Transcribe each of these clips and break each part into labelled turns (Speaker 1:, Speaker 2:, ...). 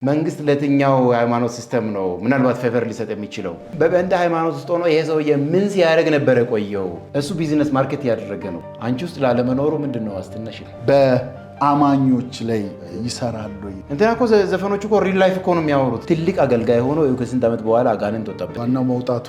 Speaker 1: መንግስት ለትኛው ሃይማኖት ሲስተም ነው ምናልባት ፌቨር ሊሰጥ የሚችለው? በእንደ ሃይማኖት ውስጥ ሆኖ ይሄ ሰውዬ ምን ሲያደርግ ነበር ቆየው? እሱ ቢዝነስ ማርኬት ያደረገ ነው። አንቺ ውስጥ ላለመኖሩ ምንድነው ዋስትናሽ?
Speaker 2: በአማኞች ላይ ይሰራሉ።
Speaker 1: እንትና እኮ ዘፈኖቹ እኮ ሪል ላይፍ እኮ ነው የሚያወሩት። ትልቅ አገልጋይ ሆኖ ከስንት ዓመት በኋላ አጋንንት ወጣበት።
Speaker 2: ዋናው መውጣቱ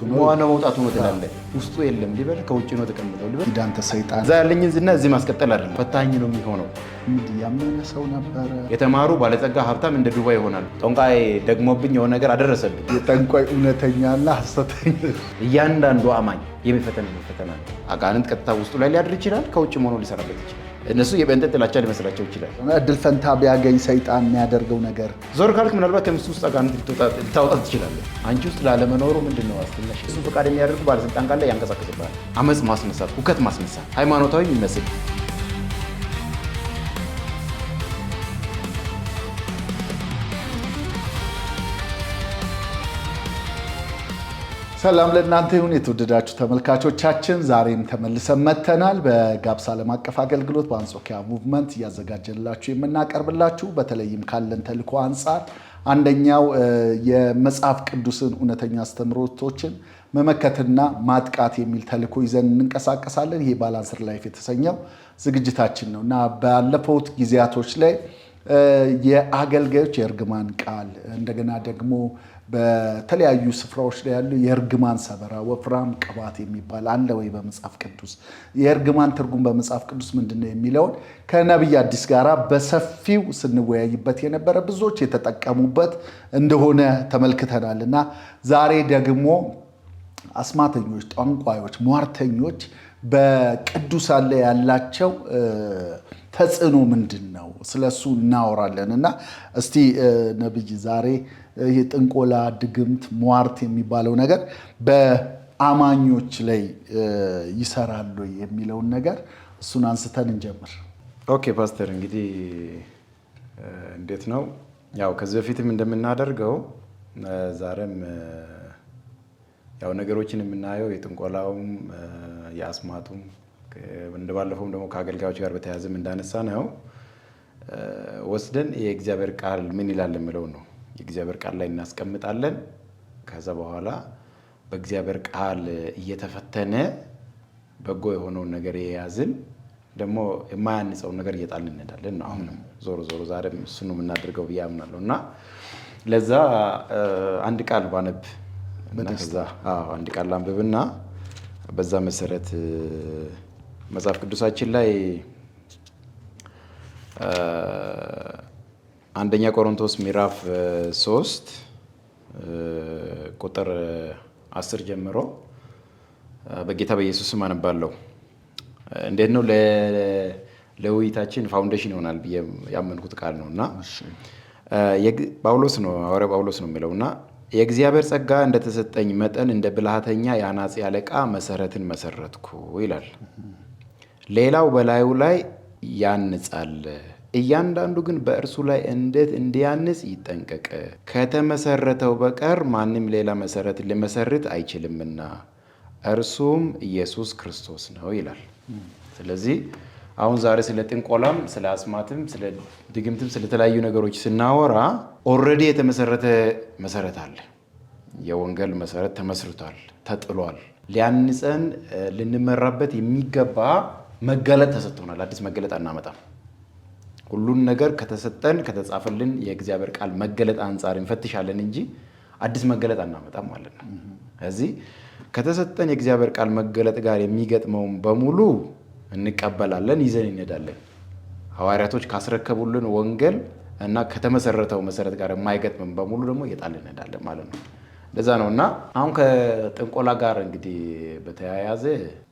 Speaker 1: ነው ትላለህ። ውስጡ የለም ሊበል ከውጭ ነው ተቀምጠው ሊበል
Speaker 2: ዳንተ ሰይጣን
Speaker 1: እዛ ያለኝን ዝና እዚህ ማስቀጠል አይደለም፣ ፈታኝ ነው የሚሆነው።
Speaker 2: እንዲህ ያመነ ሰው ነበረ።
Speaker 1: የተማሩ ባለጸጋ ሀብታም እንደ ዱባይ ይሆናል። ጠንቋይ ደግሞብኝ የሆነ ነገር አደረሰብኝ።
Speaker 2: የጠንቋይ እውነተኛና ሐሰተኛ
Speaker 1: እያንዳንዱ አማኝ የሚፈተን ፈተና ነው። አጋንንት ቀጥታ ውስጡ ላይ ሊያድር ይችላል፣ ከውጭ ሆኖ ሊሰራበት ይችላል። እነሱ የበንተ ጥላቻ ሊመስላቸው ይችላል።
Speaker 2: እድል ፈንታ ቢያገኝ ሰይጣን የሚያደርገው ነገር
Speaker 1: ዞር ካልክ ምናልባት ከምስት ውስጥ አጋንንት ልታወጣ ትችላለህ። አንቺ ውስጥ ላለመኖሩ ምንድነው ዋስትናሽ? እሱ ፈቃድ የሚያደርግ ባለስልጣን ካለ ያንቀሳቅስብሃል። አመፅ ማስነሳት፣ ሁከት ማስነሳት፣ ሃይማኖታዊ የሚመስል
Speaker 2: ሰላም ለእናንተ ይሁን የተወደዳችሁ ተመልካቾቻችን፣ ዛሬም ተመልሰን መጥተናል። በጋብስ ዓለም አቀፍ አገልግሎት በአንጾኪያ ሙቭመንት እያዘጋጀንላችሁ የምናቀርብላችሁ በተለይም ካለን ተልዕኮ አንጻር አንደኛው የመጽሐፍ ቅዱስን እውነተኛ አስተምህሮቶችን መመከትና ማጥቃት የሚል ተልዕኮ ይዘን እንንቀሳቀሳለን። ይሄ ባላንስድ ላይፍ የተሰኘው ዝግጅታችን ነው እና ባለፉት ጊዜያቶች ላይ የአገልጋዮች የእርግማን ቃል እንደገና ደግሞ በተለያዩ ስፍራዎች ላይ ያሉ የእርግማን ሰበራ ወፍራም ቅባት የሚባል አለ ወይ በመጽሐፍ ቅዱስ? የእርግማን ትርጉም በመጽሐፍ ቅዱስ ምንድነው የሚለውን ከነቢይ አዲስ ጋራ በሰፊው ስንወያይበት የነበረ ብዙዎች የተጠቀሙበት እንደሆነ ተመልክተናል እና ዛሬ ደግሞ አስማተኞች፣ ጠንቋዮች፣ ሟርተኞች በቅዱሳን ላይ ያላቸው ተጽዕኖ ምንድን ነው? ስለሱ እናወራለን እና እስቲ ነቢይ ዛሬ ይሄ ጥንቆላ፣ ድግምት፣ ሟርት የሚባለው ነገር በአማኞች ላይ ይሰራሉ የሚለውን ነገር እሱን አንስተን እንጀምር።
Speaker 1: ኦኬ ፓስተር፣ እንግዲህ እንዴት ነው ያው ከዚህ በፊትም እንደምናደርገው ዛሬም ያው ነገሮችን የምናየው የጥንቆላውም የአስማቱም እንደባለፈውም ደግሞ ከአገልጋዮች ጋር በተያያዘም እንዳነሳ ነው ወስደን የእግዚአብሔር ቃል ምን ይላል የምለው ነው። የእግዚአብሔር ቃል ላይ እናስቀምጣለን። ከዛ በኋላ በእግዚአብሔር ቃል እየተፈተነ በጎ የሆነውን ነገር የያዝን ደግሞ የማያንጸውን ነገር እየጣልን እንሄዳለን ነው። አሁንም ዞሮ ዛሬም እሱ ነው የምናደርገው ብዬ አምናለሁ እና ለዛ አንድ ቃል ባነብ እና ከዛ አንድ ቃል አንብብና በዛ መሰረት መጽሐፍ ቅዱሳችን ላይ አንደኛ ቆሮንቶስ ምዕራፍ 3 ቁጥር 10 ጀምሮ በጌታ በኢየሱስ ስም አነባለሁ። እንዴት ነው ለውይይታችን ፋውንዴሽን ይሆናል ብዬ ያመንኩት ቃል ነውና ጳውሎስ ነው ሐዋርያው ጳውሎስ ነው የሚለውና የእግዚአብሔር ጸጋ እንደተሰጠኝ መጠን እንደ ብልሃተኛ የአናጺ አለቃ መሰረትን መሰረትኩ ይላል። ሌላው በላዩ ላይ ያንጻል፣ እያንዳንዱ ግን በእርሱ ላይ እንዴት እንዲያንጽ ይጠንቀቅ። ከተመሰረተው በቀር ማንም ሌላ መሰረት ሊመሰርት አይችልምና እርሱም ኢየሱስ ክርስቶስ ነው ይላል። ስለዚህ አሁን ዛሬ ስለ ጥንቆላም ስለ አስማትም ስለ ድግምትም ስለ ተለያዩ ነገሮች ስናወራ ኦልሬዲ የተመሰረተ መሰረት አለ። የወንጌል መሰረት ተመስርቷል፣ ተጥሏል። ሊያንጸን ልንመራበት የሚገባ መገለጥ ተሰጥቶናል። አዲስ መገለጥ አናመጣም። ሁሉን ነገር ከተሰጠን ከተጻፈልን የእግዚአብሔር ቃል መገለጥ አንጻር እንፈትሻለን እንጂ አዲስ መገለጥ አናመጣም ማለት ነው። ስለዚህ ከተሰጠን የእግዚአብሔር ቃል መገለጥ ጋር የሚገጥመውን በሙሉ እንቀበላለን፣ ይዘን እንሄዳለን። ሐዋርያቶች ካስረከቡልን ወንጌል እና ከተመሰረተው መሰረት ጋር የማይገጥመን በሙሉ ደግሞ እየጣልን እንሄዳለን ማለት ነው። እንደዛ ነው እና አሁን ከጥንቆላ ጋር እንግዲህ በተያያዘ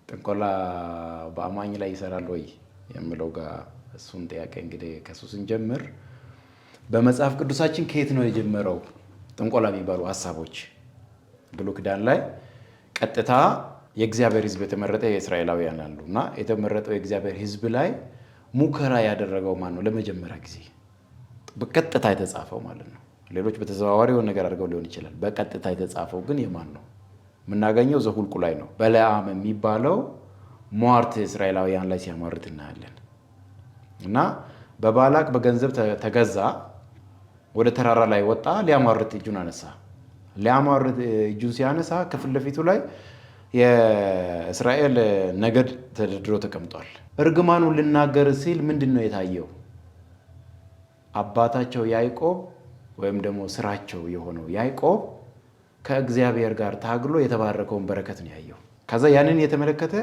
Speaker 1: ጥንቆላ በአማኝ ላይ ይሰራል ወይ የሚለው ጋር እሱን ጥያቄ እንግዲህ ከሱ ስንጀምር በመጽሐፍ ቅዱሳችን ከየት ነው የጀመረው ጥንቆላ የሚባሉ ሀሳቦች? ብሉይ ኪዳን ላይ ቀጥታ የእግዚአብሔር ሕዝብ የተመረጠ የእስራኤላውያን አሉ እና የተመረጠው የእግዚአብሔር ሕዝብ ላይ ሙከራ ያደረገው ማን ነው? ለመጀመሪያ ጊዜ በቀጥታ የተጻፈው ማለት ነው። ሌሎች በተዘዋዋሪ የሆነ ነገር አድርገው ሊሆን ይችላል። በቀጥታ የተጻፈው ግን የማን ነው? የምናገኘው ዘኍልቍ ላይ ነው። በለዓም የሚባለው ሟርት እስራኤላውያን ላይ ሲያማርት እናያለን እና በባላቅ በገንዘብ ተገዛ። ወደ ተራራ ላይ ወጣ። ሊያማርት እጁን አነሳ። ሊያማርት እጁን ሲያነሳ ከፊት ለፊቱ ላይ የእስራኤል ነገድ ተደርድሮ ተቀምጧል። እርግማኑን ልናገር ሲል ምንድን ነው የታየው? አባታቸው ያዕቆብ ወይም ደግሞ ስራቸው የሆነው ያዕቆብ ከእግዚአብሔር ጋር ታግሎ የተባረከውን በረከት ነው ያየው። ከዛ ያንን የተመለከተ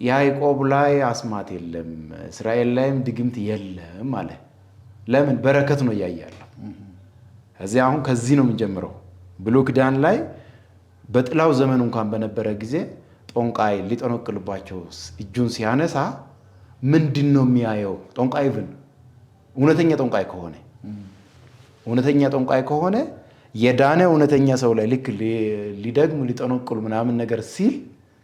Speaker 1: ያዕቆብ ላይ አስማት የለም፣ እስራኤል ላይም ድግምት የለም አለ። ለምን? በረከት ነው እያያለሁ። እዚህ አሁን ከዚህ ነው የምንጀምረው። ብሉይ ኪዳን ላይ በጥላው ዘመን እንኳን በነበረ ጊዜ ጦንቃይ ሊጠነቅልባቸው እጁን ሲያነሳ ምንድን ነው የሚያየው? ጦንቃይ ብን እውነተኛ ጦንቃይ ከሆነ የዳነ እውነተኛ ሰው ላይ ልክ ሊደግም ሊጠነቅሉ ምናምን ነገር ሲል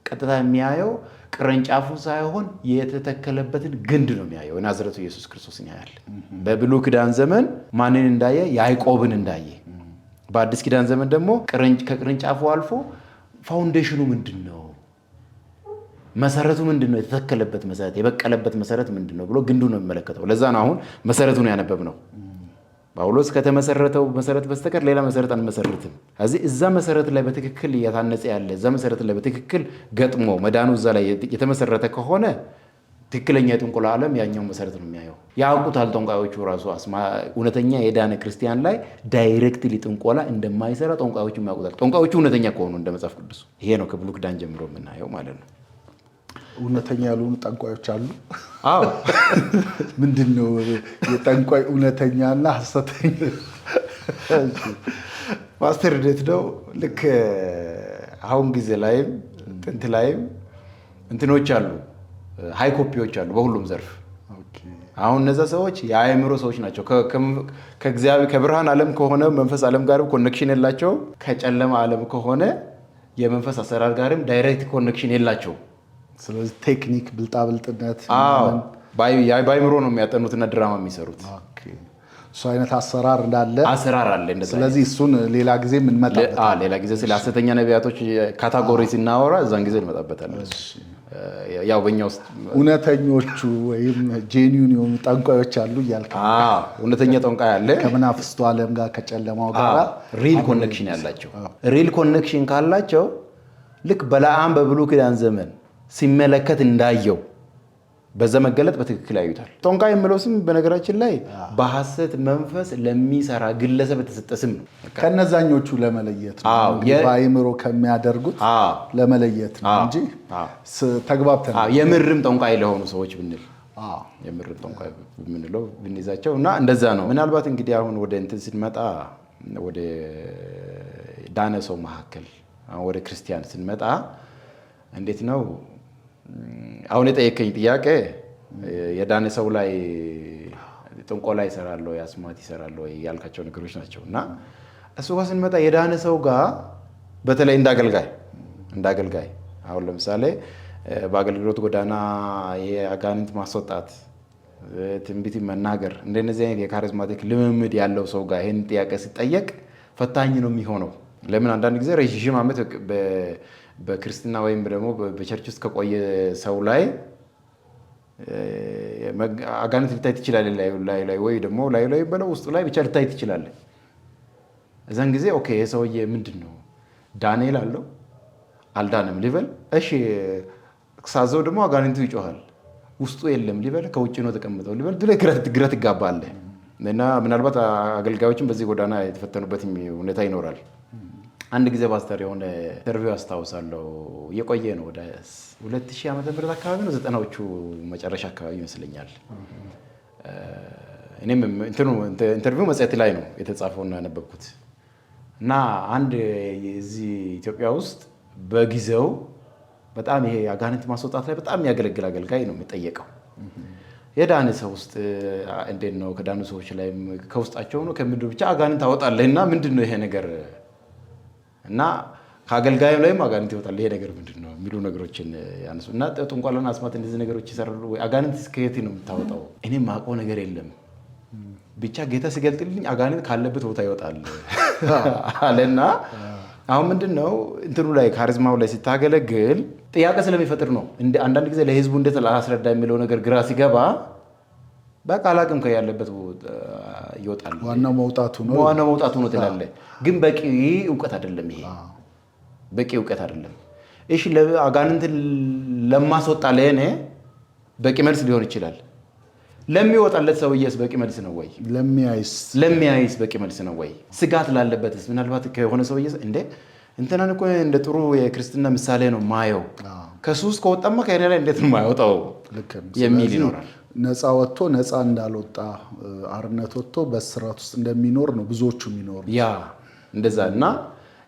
Speaker 1: ቀጥታ የሚያየው ቅርንጫፉ ሳይሆን የተተከለበትን ግንድ ነው የሚያየው። የናዝሬቱ ኢየሱስ ክርስቶስን ያያል። በብሉይ ኪዳን ዘመን ማንን እንዳየ? ያዕቆብን እንዳየ። በአዲስ ኪዳን ዘመን ደግሞ ከቅርንጫፉ አልፎ ፋውንዴሽኑ ምንድን ነው፣ መሰረቱ ምንድን ነው፣ የተተከለበት መሰረት፣ የበቀለበት መሰረት ምንድን ነው ብሎ ግንዱ ነው የሚመለከተው። ለዛ ነው አሁን መሰረቱን ያነበብነው። ጳውሎስ ከተመሰረተው መሰረት በስተቀር ሌላ መሰረት አንመሰርትም። እዚህ እዛ መሰረት ላይ በትክክል እያታነጸ ያለ እዛ መሰረት ላይ በትክክል ገጥሞ መዳኑ እዛ ላይ የተመሰረተ ከሆነ ትክክለኛ የጥንቆላ ዓለም ያኛው መሰረት ነው የሚያየው። ያውቁታል ጠንቋዮቹ ራሱ እውነተኛ የዳነ ክርስቲያን ላይ ዳይሬክትሊ ጥንቆላ እንደማይሰራ ጠንቋዮቹ ያውቁታል። ጠንቋዮቹ እውነተኛ ከሆኑ እንደ መጽሐፍ ቅዱስ። ይሄ ነው ከብሉይ ኪዳን ጀምሮ የምናየው ማለት ነው።
Speaker 2: እውነተኛ ያልሆኑ ጠንቋዮች አሉ።
Speaker 1: አዎ
Speaker 2: ምንድን ነው የጠንቋይ እውነተኛና ሐሰተኛ?
Speaker 1: ማስተር እንዴት ነው? ልክ አሁን ጊዜ ላይም ጥንት ላይም እንትኖች አሉ፣ ሃይ ኮፒዎች አሉ በሁሉም ዘርፍ። አሁን እነዛ ሰዎች የአእምሮ ሰዎች ናቸው። ከእግዚአብሔር ከብርሃን ዓለም ከሆነ መንፈስ ዓለም ጋርም ኮኔክሽን የላቸው። ከጨለማ ዓለም ከሆነ የመንፈስ አሰራር ጋርም ዳይሬክት ኮኔክሽን የላቸው።
Speaker 2: ስለዚህ ቴክኒክ፣ ብልጣብልጥነት
Speaker 1: በአእምሮ ነው የሚያጠኑትና ድራማ የሚሰሩት።
Speaker 2: እሱ አይነት አሰራር አለ።
Speaker 1: ስለዚህ
Speaker 2: እሱን ሌላ ጊዜ የምንመጣበት
Speaker 1: ሌላ ጊዜ ስለ ሐሰተኛ ነቢያቶች ካታጎሪ ሲናወራ እዛን ጊዜ እንመጣበታለን። ያው በእኛ ውስጥ
Speaker 2: እውነተኞቹ ወይም ጄኒውን የሆኑ ጠንቋዮች አሉ እያልክ
Speaker 1: እውነተኛ ጠንቋይ አለ
Speaker 2: ከመናፍስቱ ዓለም ጋር ከጨለማው ጋር
Speaker 1: ሪል ኮኔክሽን ያላቸው። ሪል ኮኔክሽን ካላቸው ልክ በለዓም በብሉይ ኪዳን ዘመን ሲመለከት እንዳየው በዛ መገለጥ በትክክል ያዩታል። ጠንቋይ የሚለው ስም በነገራችን ላይ በሐሰት መንፈስ ለሚሰራ ግለሰብ የተሰጠ ስም ነው።
Speaker 2: ከነዛኞቹ ለመለየት ነው፣ በአእምሮ ከሚያደርጉት ለመለየት ነው እንጂ ተግባብተናል።
Speaker 1: የምርም ጠንቋይ ለሆኑ ሰዎች ብንል የምርም ጠንቋይ ብንለው ብንይዛቸው እና እንደዛ ነው። ምናልባት እንግዲህ አሁን ወደ እንትን ስንመጣ ወደ ዳነ ሰው መካከል ወደ ክርስቲያን ስንመጣ እንዴት ነው አሁን የጠየቀኝ ጥያቄ የዳነ ሰው ላይ ጥንቆላ ይሰራል ወይ አስማት ይሰራል ወይ ያልካቸው ነገሮች ናቸው። እና እሱ ጋር ስንመጣ የዳነ ሰው ጋር በተለይ እንዳገልጋይ አሁን ለምሳሌ በአገልግሎት ጎዳና የአጋንንት ማስወጣት፣ ትንቢት መናገር እንደነዚህ አይነት የካሪዝማቲክ ልምምድ ያለው ሰው ጋር ይህን ጥያቄ ሲጠየቅ ፈታኝ ነው የሚሆነው። ለምን? አንዳንድ ጊዜ ረዥም ዓመት በክርስትና ወይም ደግሞ በቸርች ውስጥ ከቆየ ሰው ላይ አጋንንት ልታይ ትችላለህ፣ ላይ ወይ ደግሞ ላይ በለው ውስጡ ላይ ብቻ ልታይ ትችላለህ። እዛን ጊዜ ኦኬ ይሄ ሰውዬ ምንድን ነው ዳንኤል አለው አልዳንም ሊበል፣ እሺ ሳዘው ደግሞ አጋንንቱ ይጮሃል ውስጡ የለም ሊበል፣ ከውጭ ነው ተቀምጠው ሊበል፣ ግራ ትጋባለህ። እና ምናልባት አገልጋዮችን በዚህ ጎዳና የተፈተኑበት ሁኔታ ይኖራል። አንድ ጊዜ ፓስተር የሆነ ኢንተርቪው አስታውሳለሁ። የቆየ ነው፣ ወደ 2000 ዓመተ ምህረት አካባቢ ነው፣ 90ዎቹ መጨረሻ አካባቢ ይመስለኛል። እኔም ኢንተርቪው መጽሔት ላይ ነው የተጻፈውና ያነበብኩት። እና አንድ እዚህ ኢትዮጵያ ውስጥ በጊዜው በጣም ይሄ አጋንንት ማስወጣት ላይ በጣም የሚያገለግል አገልጋይ ነው የሚጠየቀው። የዳነ ሰው ውስጥ እንዴት ነው ከዳኑ ሰዎች ላይ ከውስጣቸው ነው ከምድር ብቻ አጋንንት አወጣለህ እና ምንድን ነው ይሄ ነገር እና ከአገልጋይም ላይም አጋንንት ይወጣል፣ ይሄ ነገር ምንድን ነው የሚሉ ነገሮችን ያነሱ እና ጥንቆላና አስማት እንደዚህ ነገሮች ይሰራሉ ወይ? አጋንንት እስከየት ነው የምታወጣው? እኔም ማውቀው ነገር የለም፣ ብቻ ጌታ ሲገልጥልኝ አጋንንት ካለበት ቦታ ይወጣል አለና አሁን ምንድን ነው እንትኑ ላይ ካሪዝማው ላይ ሲታገለግል ጥያቄ ስለሚፈጥር ነው። አንዳንድ ጊዜ ለህዝቡ እንዴት ላስረዳ የሚለው ነገር ግራ ሲገባ በቃ አላቅም ያለበት ይወጣል።
Speaker 2: ዋናው መውጣቱ
Speaker 1: ነው ትላለህ። ግን በቂ እውቀት አይደለም ይሄ በቂ እውቀት አይደለም። እሺ አጋንንትን ለማስወጣ ለእኔ በቂ መልስ ሊሆን ይችላል። ለሚወጣለት ሰውዬስ በቂ መልስ ነው ወይ? ለሚያይስ በቂ መልስ ነው ወይ? ስጋት ላለበትስ ምናልባት ከሆነ ሰውዬስ እንትናን እኮ እንደ ጥሩ የክርስትና ምሳሌ ነው ማየው ከሱ ውስጥ ከወጣማ ከእኔ ላይ እንዴት ነው ማይወጣው የሚል ይኖራል።
Speaker 2: ነፃ ወጥቶ ነፃ እንዳልወጣ አርነት ወጥቶ በስራት ውስጥ እንደሚኖር ነው ብዙዎቹ የሚኖሩ
Speaker 1: ያ እንደዛ እና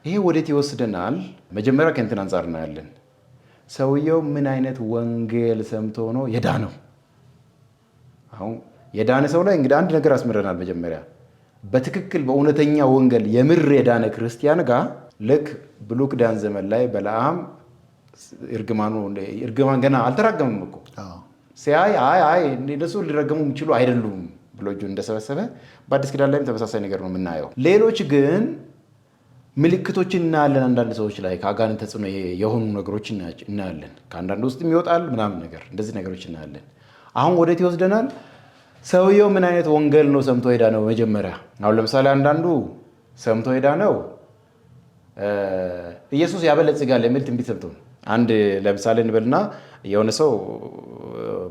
Speaker 1: ይሄ ወዴት ይወስደናል? መጀመሪያ ከእንትን አንጻር እናያለን። ሰውየው ምን አይነት ወንጌል ሰምቶ ነው የዳነው? አሁን የዳነ ሰው ላይ እንግዲህ አንድ ነገር አስምረናል። መጀመሪያ በትክክል በእውነተኛ ወንጌል የምር የዳነ ክርስቲያን ጋር ልክ ብሉይ ኪዳን ዘመን ላይ በለዓም እርግማን ገና አልተራገምም እኮ ሲያይ አይ እነሱ ሊረገሙ የሚችሉ አይደሉም ብሎ እጁን እንደሰበሰበ በአዲስ ኪዳን ላይም ተመሳሳይ ነገር ነው የምናየው። ሌሎች ግን ምልክቶችን እናያለን። አንዳንድ ሰዎች ላይ ከአጋንንት ተጽዕኖ የሆኑ ነገሮች እናያለን። ከአንዳንድ ውስጥ ይወጣል ምናምን ነገር እንደዚህ ነገሮች እናያለን። አሁን ወዴት ይወስደናል? ሰውየው ምን አይነት ወንጌል ነው ሰምቶ ሄዳ ነው? መጀመሪያ አሁን ለምሳሌ አንዳንዱ ሰምቶ ሄዳ ነው ኢየሱስ ያበለጽጋል የሚል ትንቢት ሰምቶ ነው። አንድ ለምሳሌ እንበልና የሆነ ሰው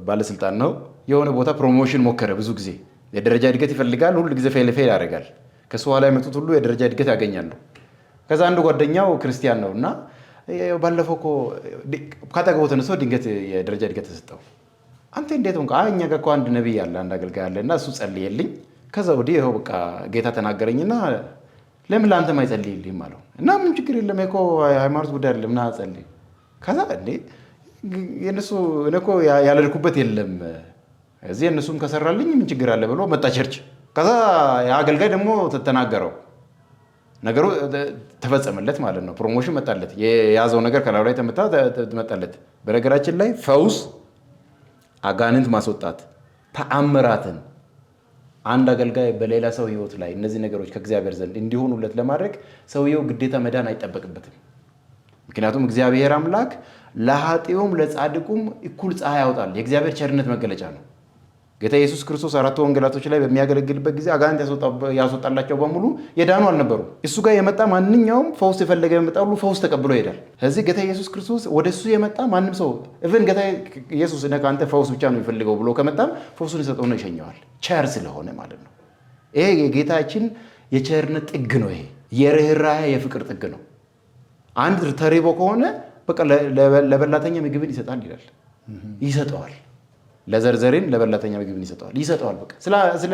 Speaker 1: ባለስልጣን ነው፣ የሆነ ቦታ ፕሮሞሽን ሞከረ። ብዙ ጊዜ የደረጃ እድገት ይፈልጋል፣ ሁሉ ጊዜ ፌል ያደርጋል። ከሱ ኋላ የመጡት ሁሉ የደረጃ እድገት ያገኛሉ። ከዛ አንዱ ጓደኛው ክርስቲያን ነው እና ባለፈው እኮ ካጠገቡ ተነስቶ ድንገት የደረጃ እድገት ተሰጠው። አንተ እንዴት ሆንክ? እኛ ጋር እኮ አንድ ነቢይ አለ፣ አንድ አገልጋይ አለ እና እሱ ጸልየልኝ፣ ከዛ ወዲህ ይኸው በቃ ጌታ ተናገረኝና ለምን ለአንተም አይጸልይልህም አለው። እና ምን ችግር የለም እኮ ሃይማኖት ጉዳይ አይደለም ና ጸልይ። ከዛ የእነሱ እኔ እኮ ያለልኩበት የለም እዚህ እነሱም ከሰራልኝ ምን ችግር አለ ብሎ መጣ ቸርች። ከዛ የአገልጋይ ደግሞ ተናገረው፣ ነገሩ ተፈጸመለት ማለት ነው። ፕሮሞሽን መጣለት፣ የያዘው ነገር ከላዩ ላይ መጣለት። በነገራችን ላይ ፈውስ፣ አጋንንት ማስወጣት፣ ተአምራትን አንድ አገልጋይ በሌላ ሰው ህይወት ላይ እነዚህ ነገሮች ከእግዚአብሔር ዘንድ እንዲሆኑለት ለማድረግ ሰውየው ግዴታ መዳን አይጠበቅበትም። ምክንያቱም እግዚአብሔር አምላክ ለኃጥኡም ለጻድቁም እኩል ፀሐይ ያወጣል። የእግዚአብሔር ቸርነት መገለጫ ነው። ጌታ ኢየሱስ ክርስቶስ 4 ወንጌላቶች ላይ በሚያገለግልበት ጊዜ አጋንንት ያስወጣላቸው በሙሉ የዳኑ አልነበሩ። እሱ ጋር የመጣ ማንኛውም ፈውስ የፈለገ የመጣ ሁሉ ፈውስ ተቀብሎ ይሄዳል። ስለዚህ ጌታ ኢየሱስ ክርስቶስ ወደ እሱ የመጣ ማንም ሰው ኢቭን ጌታ ኢየሱስ ከአንተ ፈውስ ብቻ ነው የሚፈልገው ብሎ ከመጣም ፈውሱን የሰጠው ነው ይሸኘዋል። ቸር ስለሆነ ማለት ነው። ይሄ የጌታችን የቸርነት ጥግ ነው። ይሄ የርኅራኄ የፍቅር ጥግ ነው። አንድ ተሪቦ ከሆነ በቃ ለበላተኛ ምግብን ይሰጣል ይላል። ይሰጠዋል። ለዘርዘሬን ለበላተኛ ምግብን ይሰጠዋል። በቃ ስለ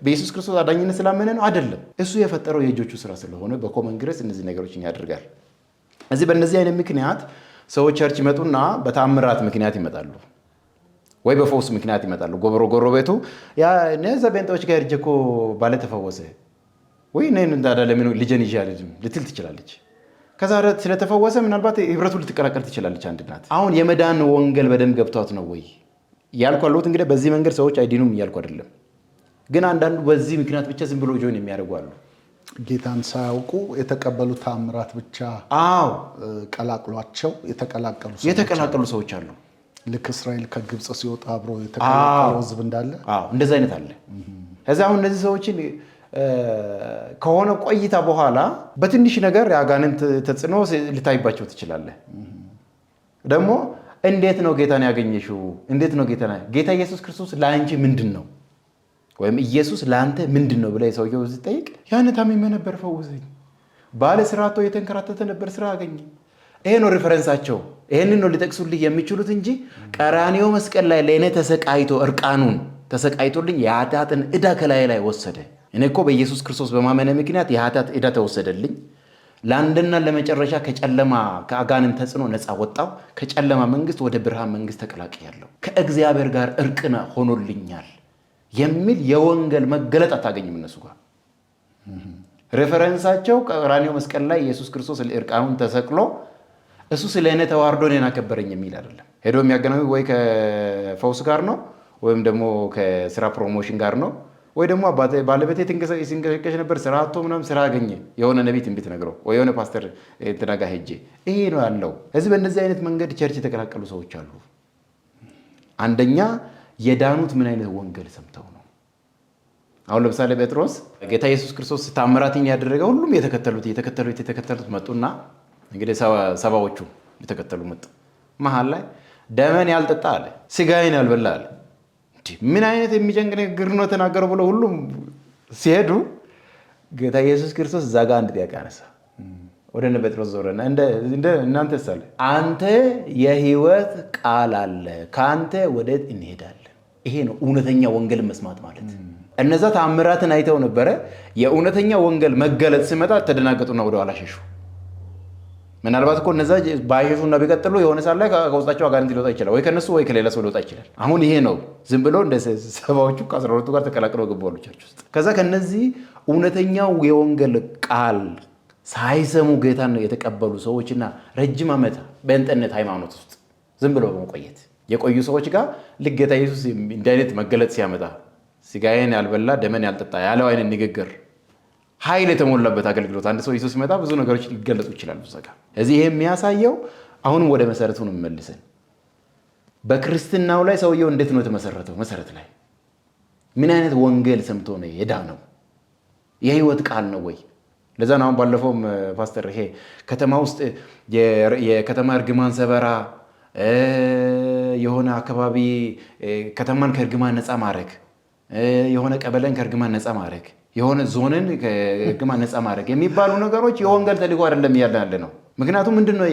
Speaker 1: በኢየሱስ ክርስቶስ አዳኝነት ስላመነ ነው አይደለም። እሱ የፈጠረው የእጆቹ ስራ ስለሆነ በኮመን ግሬስ እነዚህ ነገሮችን ያደርጋል። እዚህ በእነዚህ አይነት ምክንያት ሰዎች ቸርች ይመጡና በታምራት ምክንያት ይመጣሉ፣ ወይ በፈውስ ምክንያት ይመጣሉ። ጎረቤቱ እነዛ ቤንጣዎች ጋር ሄጄ እኮ ባለ ተፈወሰ ወይ እኔን እንዳለ ለምን ልጄን ይዤ አልሄድም ልትል ትችላለች። ከዛ ስለተፈወሰ ምናልባት ህብረቱ ልትቀላቀል ትችላለች። አንድ ናት። አሁን የመዳን ወንጌል በደንብ ገብቷት ነው ወይ ያልኩ አሉት። እንግዲህ በዚህ መንገድ ሰዎች አይዲኑም እያልኩ አይደለም፣ ግን አንዳንዱ በዚህ ምክንያት ብቻ ዝም ብሎ ጆይን የሚያደርጉ አሉ።
Speaker 2: ጌታን ሳያውቁ የተቀበሉ ታምራት ብቻ ቀላቅሏቸው የተቀላቀሉ ሰዎች አሉ። ልክ እስራኤል ከግብፅ ሲወጣ አብሮ የተቀላቀለው ህዝብ እንዳለ
Speaker 1: እንደዚህ አይነት አለ። ከዛ አሁን እነዚህ ሰዎችን ከሆነ ቆይታ በኋላ በትንሽ ነገር የአጋንንት ተጽዕኖ ልታይባቸው ትችላለህ። ደግሞ እንዴት ነው ጌታን ያገኘሽው? እንዴት ነው ጌታ ኢየሱስ ክርስቶስ ለአንቺ ምንድን ነው? ወይም ኢየሱስ ለአንተ ምንድን ነው ብለህ ሰውየው ሲጠይቅ ያን ታምሜ ነበር ፈውሰኝ፣ ባለ ስራ አጥቶ የተንከራተተ ነበር ስራ አገኘ። ይሄ ነው ሪፈረንሳቸው። ይሄንን ነው ሊጠቅሱልህ የሚችሉት እንጂ ቀራንዮ መስቀል ላይ ለእኔ ተሰቃይቶ እርቃኑን ተሰቃይቶልኝ የኃጢአትን ዕዳ ከላይ ላይ ወሰደ። እኔ እኮ በኢየሱስ ክርስቶስ በማመነ ምክንያት የኃጢአት ዕዳ ተወሰደልኝ። ለአንድና ለመጨረሻ ከጨለማ ከአጋንንት ተጽዕኖ ነፃ ወጣው። ከጨለማ መንግስት ወደ ብርሃን መንግስት ተቀላቅያለሁ። ከእግዚአብሔር ጋር እርቅና ሆኖልኛል የሚል የወንጌል መገለጥ አታገኝም እነሱ ጋር። ሬፈረንሳቸው ቀራንዮ መስቀል ላይ ኢየሱስ ክርስቶስ እርቃኑን ተሰቅሎ እሱ ስለ እኔ ተዋርዶ እኔን አከበረኝ የሚል አይደለም። ሄዶ የሚያገናኙ ወይ ከፈውስ ጋር ነው፣ ወይም ደግሞ ከስራ ፕሮሞሽን ጋር ነው፣ ወይ ደግሞ ባለቤቴ ሲንቀሸቀሽ ነበር ስራ አጥቶ ምናምን ስራ አገኘ፣ የሆነ ነቢይ ትንቢት ነግረው ወይ የሆነ ፓስተር እንትናጋ ሄጄ ይሄ ነው ያለው። እዚህ በእነዚህ አይነት መንገድ ቸርች የተቀላቀሉ ሰዎች አሉ። አንደኛ የዳኑት ምን አይነት ወንጌል ሰምተው ነው? አሁን ለምሳሌ ጴጥሮስ ጌታ ኢየሱስ ክርስቶስ ታምራትን ያደረገ ሁሉም የተከተሉት መጡና እንግዲህ ሰባዎቹ የተከተሉ መጡ። መሀል ላይ ደመን ያልጠጣ አለ፣ ስጋዬን ያልበላ አለ። ምን አይነት የሚጨንቅ ንግግር ነው ተናገረው ብለው ሁሉም ሲሄዱ ጌታ ኢየሱስ ክርስቶስ እዛ ጋር አንድ ጥያቄ አነሳ። ወደ እነ ጴጥሮስ ዞረና እናንተ ሳለ አንተ የህይወት ቃል አለ፣ ከአንተ ወዴት እንሄዳለን? ይሄ ነው እውነተኛ ወንጌል መስማት ማለት። እነዛ ታምራትን አይተው ነበረ። የእውነተኛ ወንጌል መገለጥ ሲመጣ ተደናገጡና ወደ ኋላ ሸሹ። ምናልባት እኮ እነዛ ባይሸሹና ቢቀጥሉ የሆነ ሰዓት ላይ ከውስጣቸው አጋንንት ሊወጣ ይችላል፣ ወይ ከነሱ ወይ ከሌላ ሰው ሊወጣ ይችላል። አሁን ይሄ ነው ዝም ብሎ እንደ ሰባዎቹ ከ12ቱ ጋር ተቀላቅለው ገባሉ ቸርች ውስጥ። ከዛ ከነዚህ እውነተኛው የወንጌል ቃል ሳይሰሙ ጌታን የተቀበሉ ሰዎችና ረጅም ዓመት በእንጠነት ሃይማኖት ውስጥ ዝም ብሎ በመቆየት የቆዩ ሰዎች ጋር ልክ ጌታ ኢየሱስ እንዲህ አይነት መገለጥ ሲያመጣ ስጋዬን ያልበላ ደመን ያልጠጣ ያለው አይነት ንግግር ኃይል የተሞላበት አገልግሎት አንድ ሰው ይዞ ሲመጣ ብዙ ነገሮች ሊገለጹ ይችላሉ። ዘጋ እዚህ ይሄ የሚያሳየው አሁንም ወደ መሰረቱ ነው የሚመልሰን። በክርስትናው ላይ ሰውየው እንዴት ነው የተመሰረተው? መሰረት ላይ ምን አይነት ወንጌል ሰምቶ ነው የዳነው? የህይወት ቃል ነው ወይ? ለዛ ነው አሁን ባለፈውም ፓስተር ይሄ ከተማ ውስጥ የከተማ እርግማን ሰበራ የሆነ አካባቢ ከተማን ከእርግማን ነፃ ማድረግ የሆነ ቀበሌን ከእርግማን ነፃ ማድረግ የሆነ ዞንን ከእርግማን ነፃ ማድረግ የሚባሉ ነገሮች የወንጌል ተልዕኮ አይደለም ያለ ነው። ምክንያቱም ምንድነው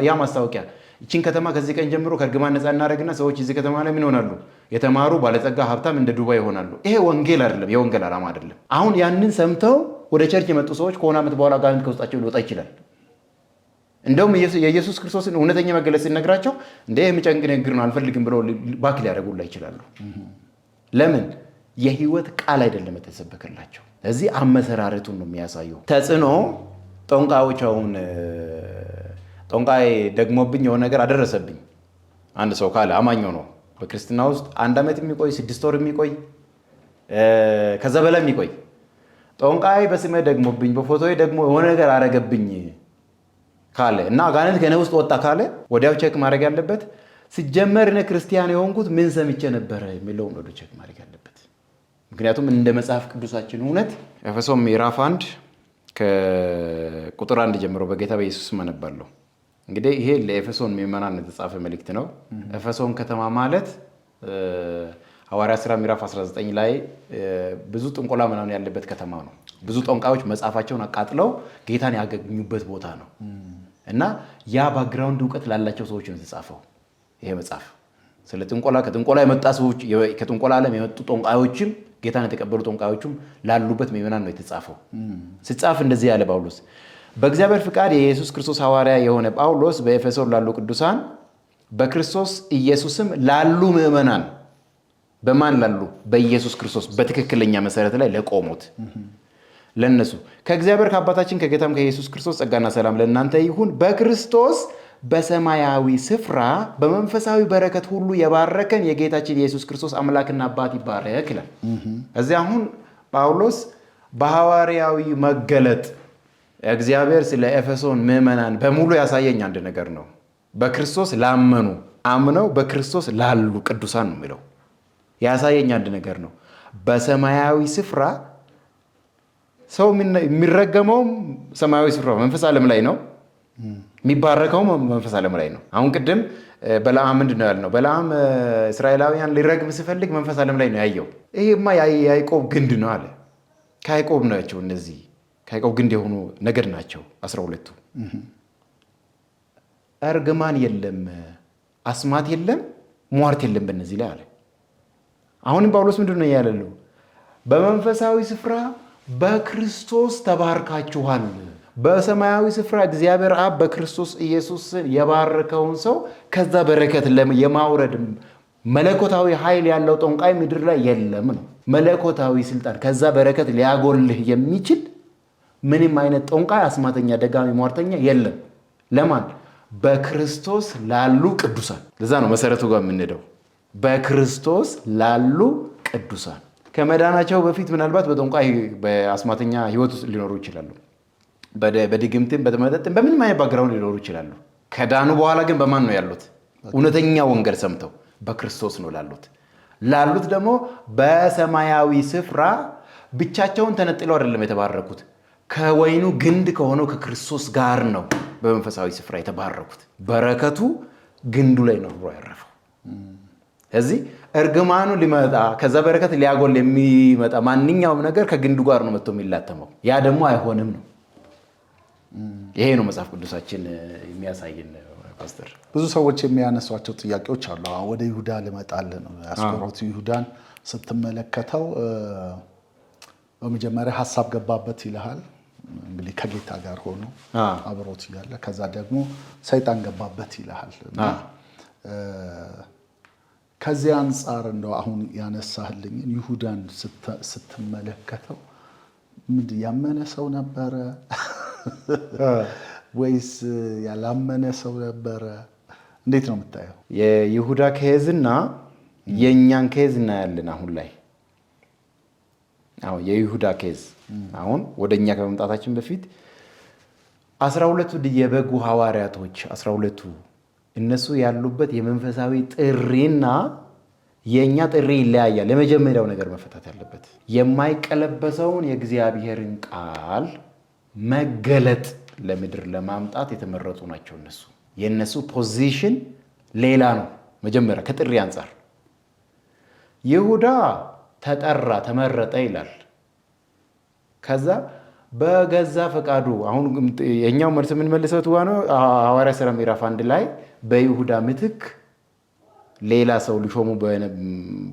Speaker 1: ያ ማስታወቂያ ይችን ከተማ ከዚህ ቀን ጀምሮ ከእርግማን ነፃ እናደርግና ሰዎች እዚህ ከተማ ላይ ምን ይሆናሉ? የተማሩ ባለጸጋ ሀብታም እንደ ዱባይ ይሆናሉ። ይሄ ወንጌል አይደለም፣ የወንጌል ዓላማ አይደለም። አሁን ያንን ሰምተው ወደ ቸርች የመጡ ሰዎች ከሆነ ዓመት በኋላ አጋንንት ከውስጣቸው ሊወጣ ይችላል። እንደውም የኢየሱስ ክርስቶስን እውነተኛ መገለጽ ሲነግራቸው እንደ የሚጨንቅ ንግግር ነው አልፈልግም ብለው ባክ ሊያደርጉላ ይችላሉ። ለምን? የህይወት ቃል አይደለም የተሰበከላቸው። እዚህ አመሰራረቱን ነው የሚያሳየው። ተጽዕኖ ጠንቋዮች አሁን ጠንቋይ ደግሞብኝ የሆነ ነገር አደረሰብኝ አንድ ሰው ካለ አማኝ ነው በክርስትና ውስጥ 1 ዓመት የሚቆይ 6 ወር የሚቆይ ከዛ በላይ የሚቆይ ጠንቋይ በስሜ ደግሞብኝ በፎቶዬ ደግሞ የሆነ ነገር አረገብኝ ካለ እና አጋንንት ከእኔ ውስጥ ወጣ ካለ ወዲያው ቼክ ማድረግ ያለበት ሲጀመር እኔ ክርስቲያን የሆንኩት ምን ሰምቼ ነበረ የሚለውን ወደ ቼክ ማድረግ ያለበት። ምክንያቱም እንደ መጽሐፍ ቅዱሳችን እውነት ኤፌሶን ምዕራፍ 1 ከቁጥር 1 ጀምሮ በጌታ በኢየሱስ መነባለሁ። እንግዲህ ይሄ ለኤፌሶን ምዕመናን የተጻፈ መልእክት ነው። ኤፌሶን ከተማ ማለት ሐዋርያት ሥራ ምዕራፍ 19 ላይ ብዙ ጥንቆላ ምናምን ያለበት ከተማ ነው። ብዙ ጠንቋዮች መጽሐፋቸውን አቃጥለው ጌታን ያገኙበት ቦታ ነው እና ያ ባክግራውንድ እውቀት ላላቸው ሰዎች ነው የተጻፈው ይሄ መጽሐፍ። ስለ ጥንቆላ ከጥንቆላ የመጣ ሰዎች ከጥንቆላ ዓለም የመጡ ጠንቋዮችም ጌታን የተቀበሉ ጠንቋዮችም ላሉበት ምዕመናን ነው የተጻፈው። ሲጻፍ እንደዚህ ያለ ጳውሎስ በእግዚአብሔር ፍቃድ የኢየሱስ ክርስቶስ ሐዋርያ የሆነ ጳውሎስ በኤፌሶን ላሉ ቅዱሳን በክርስቶስ ኢየሱስም ላሉ ምዕመናን በማን ላሉ? በኢየሱስ ክርስቶስ በትክክለኛ መሰረት ላይ ለቆሙት ለነሱ ከእግዚአብሔር ከአባታችን ከጌታም ከኢየሱስ ክርስቶስ ጸጋና ሰላም ለእናንተ ይሁን። በክርስቶስ በሰማያዊ ስፍራ በመንፈሳዊ በረከት ሁሉ የባረከን የጌታችን የኢየሱስ ክርስቶስ አምላክና አባት ይባረክ ይላል። እዚህ አሁን ጳውሎስ በሐዋርያዊ መገለጥ እግዚአብሔር ስለ ኤፌሶን ምዕመናን በሙሉ ያሳየኝ አንድ ነገር ነው። በክርስቶስ ላመኑ አምነው በክርስቶስ ላሉ ቅዱሳን ነው የሚለው ያሳየኝ አንድ ነገር ነው። በሰማያዊ ስፍራ ሰው የሚረገመውም ሰማያዊ ስፍራ መንፈስ ዓለም ላይ ነው፣ የሚባረከው መንፈስ ዓለም ላይ ነው። አሁን ቅድም በለዓም ምንድን ነው ያልነው? በለዓም እስራኤላውያን ሊረግም ሲፈልግ መንፈስ ዓለም ላይ ነው ያየው። ይሄማ የያዕቆብ ግንድ ነው አለ። ከያዕቆብ ናቸው እነዚህ ከያዕቆብ ግንድ የሆኑ ነገድ ናቸው 12ቱ። እርግማን የለም፣ አስማት የለም፣ ሟርት የለም በእነዚህ ላይ አለ። አሁንም ጳውሎስ ምንድን ነው ያለው? በመንፈሳዊ ስፍራ በክርስቶስ ተባርካችኋል። በሰማያዊ ስፍራ እግዚአብሔር አብ በክርስቶስ ኢየሱስ የባረከውን ሰው ከዛ በረከት የማውረድ መለኮታዊ ኃይል ያለው ጠንቋይ ምድር ላይ የለም ነው። መለኮታዊ ስልጣን ከዛ በረከት ሊያጎልህ የሚችል ምንም አይነት ጠንቋይ፣ አስማተኛ፣ ደጋሚ፣ ሟርተኛ የለም። ለማን? በክርስቶስ ላሉ ቅዱሳን። ለዛ ነው መሰረቱ ጋር የምንሄደው። በክርስቶስ ላሉ ቅዱሳን ከመዳናቸው በፊት ምናልባት በጠንቋይ በአስማተኛ ህይወት ውስጥ ሊኖሩ ይችላሉ። በድግምትም በመጠጥም በምንም አይነት ባክግራውንድ ሊኖሩ ይችላሉ። ከዳኑ በኋላ ግን በማን ነው ያሉት? እውነተኛ ወንጌል ሰምተው በክርስቶስ ነው ላሉት ደግሞ በሰማያዊ ስፍራ ብቻቸውን ተነጥለው አይደለም የተባረኩት፣ ከወይኑ ግንድ ከሆነው ከክርስቶስ ጋር ነው በመንፈሳዊ ስፍራ የተባረኩት። በረከቱ ግንዱ ላይ ነው ብሎ ያረፈው። ስለዚህ እርግማኑ ሊመጣ ከዛ በረከት ሊያጎል የሚመጣ ማንኛውም ነገር ከግንዱ ጋር ነው መጥቶ የሚላተመው። ያ ደግሞ አይሆንም ነው። ይሄ ነው መጽሐፍ ቅዱሳችን የሚያሳየን። ፓስተር
Speaker 2: ብዙ ሰዎች የሚያነሷቸው ጥያቄዎች አሉ። ወደ ይሁዳ ልመጣልህ ነው። አስቆሮቱ ይሁዳን ስትመለከተው በመጀመሪያ ሐሳብ ገባበት ይልሃል። እንግዲህ ከጌታ ጋር ሆኖ አብሮት እያለ ከዛ ደግሞ ሰይጣን ገባበት ይልሃል። ከዚህ አንጻር እንደው አሁን ያነሳህልኝን ይሁዳን ስትመለከተው ምንድን ያመነ ሰው ነበረ ወይስ ያላመነ ሰው ነበረ? እንዴት ነው የምታየው?
Speaker 1: የይሁዳ ኬዝና የእኛን ኬዝ እናያለን አሁን ላይ። አሁን የይሁዳ ኬዝ አሁን ወደ እኛ ከመምጣታችን በፊት 12ቱ የበጉ ሐዋርያቶች 12ቱ እነሱ ያሉበት የመንፈሳዊ ጥሪና የእኛ ጥሪ ይለያያል። የመጀመሪያው ነገር መፈታት ያለበት የማይቀለበሰውን የእግዚአብሔርን ቃል መገለጥ ለምድር ለማምጣት የተመረጡ ናቸው። የእነሱ ፖዚሽን ሌላ ነው። መጀመሪያ ከጥሪ አንጻር ይሁዳ ተጠራ፣ ተመረጠ ይላል። ከዛ በገዛ ፈቃዱ አሁን የኛው መልስ የምንመልሰው ትዋ ነው። ሐዋርያ ሥራ ምዕራፍ 1 ላይ በይሁዳ ምትክ ሌላ ሰው ሊሾሙ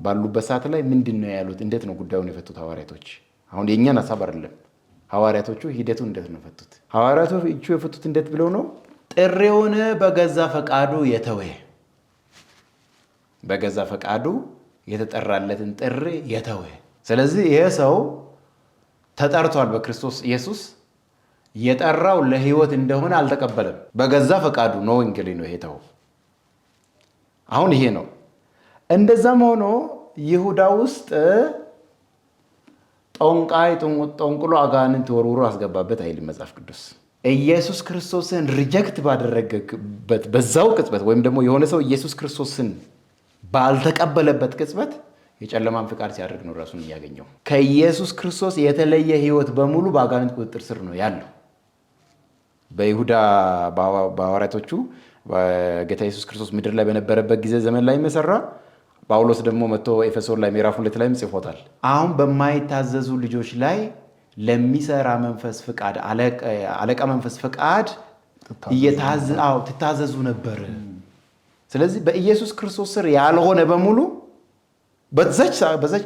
Speaker 1: ባሉበት ሰዓት ላይ ምንድን ነው ያሉት? እንዴት ነው ጉዳዩን የፈቱት ሐዋርያቶች? አሁን የእኛን ሀሳብ አይደለም። ሐዋርያቶቹ ሂደቱን እንዴት ነው የፈቱት? ሐዋርያቶቹ የፈቱት እንዴት ብለው ነው? ጥሪውን በገዛ ፈቃዱ የተወ፣ በገዛ ፈቃዱ የተጠራለትን ጥሪ የተወ። ስለዚህ ይሄ ሰው ተጠርቷል በክርስቶስ ኢየሱስ። የጠራው ለሕይወት እንደሆነ አልተቀበለም። በገዛ ፈቃዱ ነው እንግዲህ ነው የተው። አሁን ይሄ ነው። እንደዛም ሆኖ ይሁዳ ውስጥ ጠንቋይ ጠንቁሎ አጋንንት ወርውሮ አስገባበት አይልም መጽሐፍ ቅዱስ። ኢየሱስ ክርስቶስን ሪጀክት ባደረገበት በዛው ቅጽበት ወይም ደግሞ የሆነ ሰው ኢየሱስ ክርስቶስን ባልተቀበለበት ቅጽበት የጨለማን ፍቃድ ሲያደርግ ነው ራሱን የሚያገኘው። ከኢየሱስ ክርስቶስ የተለየ ሕይወት በሙሉ በአጋንንት ቁጥጥር ስር ነው ያለው። በይሁዳ በሐዋርያቶቹ ጌታ ኢየሱስ ክርስቶስ ምድር ላይ በነበረበት ጊዜ ዘመን ላይ መሰራ። ጳውሎስ ደግሞ መጥቶ ኤፌሶን ላይ ምዕራፍ 2 ላይም ጽፎታል። አሁን በማይታዘዙ ልጆች ላይ ለሚሰራ መንፈስ ፍቃድ አለቃ መንፈስ ፍቃድ ትታዘዙ ነበር። ስለዚህ በኢየሱስ ክርስቶስ ስር ያልሆነ በሙሉ በዛች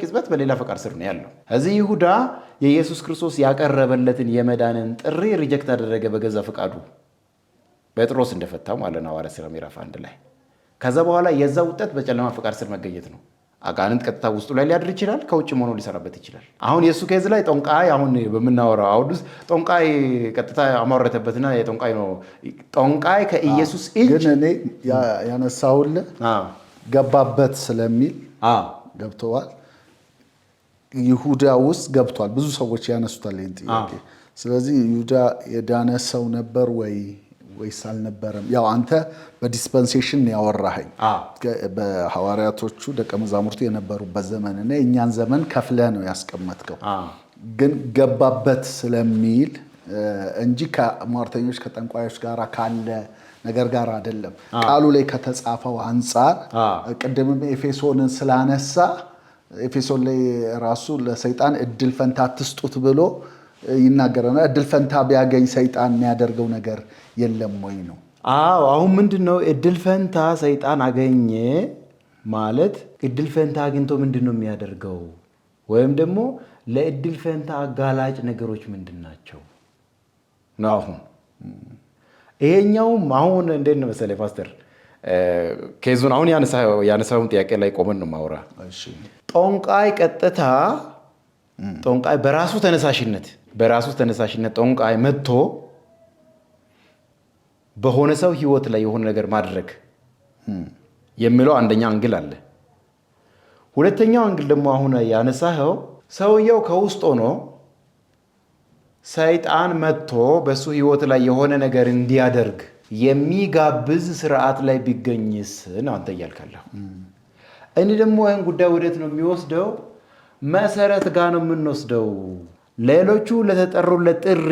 Speaker 1: ቅጽበት በሌላ ፈቃድ ስር ነው ያለው። እዚህ ይሁዳ የኢየሱስ ክርስቶስ ያቀረበለትን የመዳንን ጥሪ ሪጀክት አደረገ በገዛ ፈቃዱ። ጴጥሮስ እንደፈታው ማለት ነው ሐዋርያት ሥራ ምዕራፍ 1 ላይ። ከዛ በኋላ የዛ ውጤት በጨለማ ፈቃድ ስር መገኘት ነው። አጋንንት ቀጥታ ውስጡ ላይ ሊያድር ይችላል፣ ከውጭ ሆኖ ሊሰራበት ይችላል። አሁን የእሱ ኬዝ ላይ ጠንቋይ አሁን በምናወራው አውድ ውስጥ ጠንቋይ ቀጥታ አማረተበትና የጠንቋይ ነው። ጠንቋይ ከኢየሱስ እጅ
Speaker 2: ግን እኔ ያነሳሁልህ ገባበት ስለሚል ገብተዋል። ይሁዳ ውስጥ ገብቷል። ብዙ ሰዎች ያነሱታል ይህን ጥያቄ። ስለዚህ ይሁዳ የዳነ ሰው ነበር ወይስ አልነበረም? ያው አንተ በዲስፐንሴሽን ያወራኸኝ በሐዋርያቶቹ ደቀ መዛሙርቱ የነበሩበት ዘመን እና የእኛን ዘመን ከፍለህ ነው ያስቀመጥከው። ግን ገባበት ስለሚል እንጂ ከሟርተኞች ከጠንቋዮች ጋር ካለ ነገር ጋር አይደለም። ቃሉ ላይ ከተጻፈው አንጻር ቅድምም ኤፌሶንን ስላነሳ ኤፌሶን ላይ ራሱ ለሰይጣን እድል ፈንታ አትስጡት ብሎ ይናገረና እድል ፈንታ ቢያገኝ ሰይጣን የሚያደርገው ነገር የለም ወይ ነው?
Speaker 1: አዎ። አሁን ምንድነው እድል ፈንታ ሰይጣን አገኘ ማለት? እድል ፈንታ አግኝቶ ምንድነው የሚያደርገው? ወይም ደግሞ ለእድል ፈንታ አጋላጭ ነገሮች ምንድን ናቸው ነው? አሁን ይሄኛውም አሁን እንዴት ነው መሰለህ ፓስተር፣ ኬዙን አሁን ያነሳውን ጥያቄ ላይ ቆመን ነው ማውራ። ጠንቋይ ቀጥታ ጠንቋይ በራሱ ተነሳሽነት ጠንቋይ መጥቶ በሆነ ሰው ህይወት ላይ የሆነ ነገር ማድረግ የሚለው አንደኛ አንግል አለ። ሁለተኛው አንግል ደግሞ አሁን ያነሳኸው ሰውየው ከውስጥ ሆኖ ሰይጣን መጥቶ በሱ ህይወት ላይ የሆነ ነገር እንዲያደርግ የሚጋብዝ ስርዓት ላይ ቢገኝስ ነው አንተ እያልካለሁ። እኔ ደግሞ ይህን ጉዳይ ወዴት ነው የሚወስደው? መሰረት ጋር ነው የምንወስደው። ሌሎቹ ለተጠሩለት ጥሪ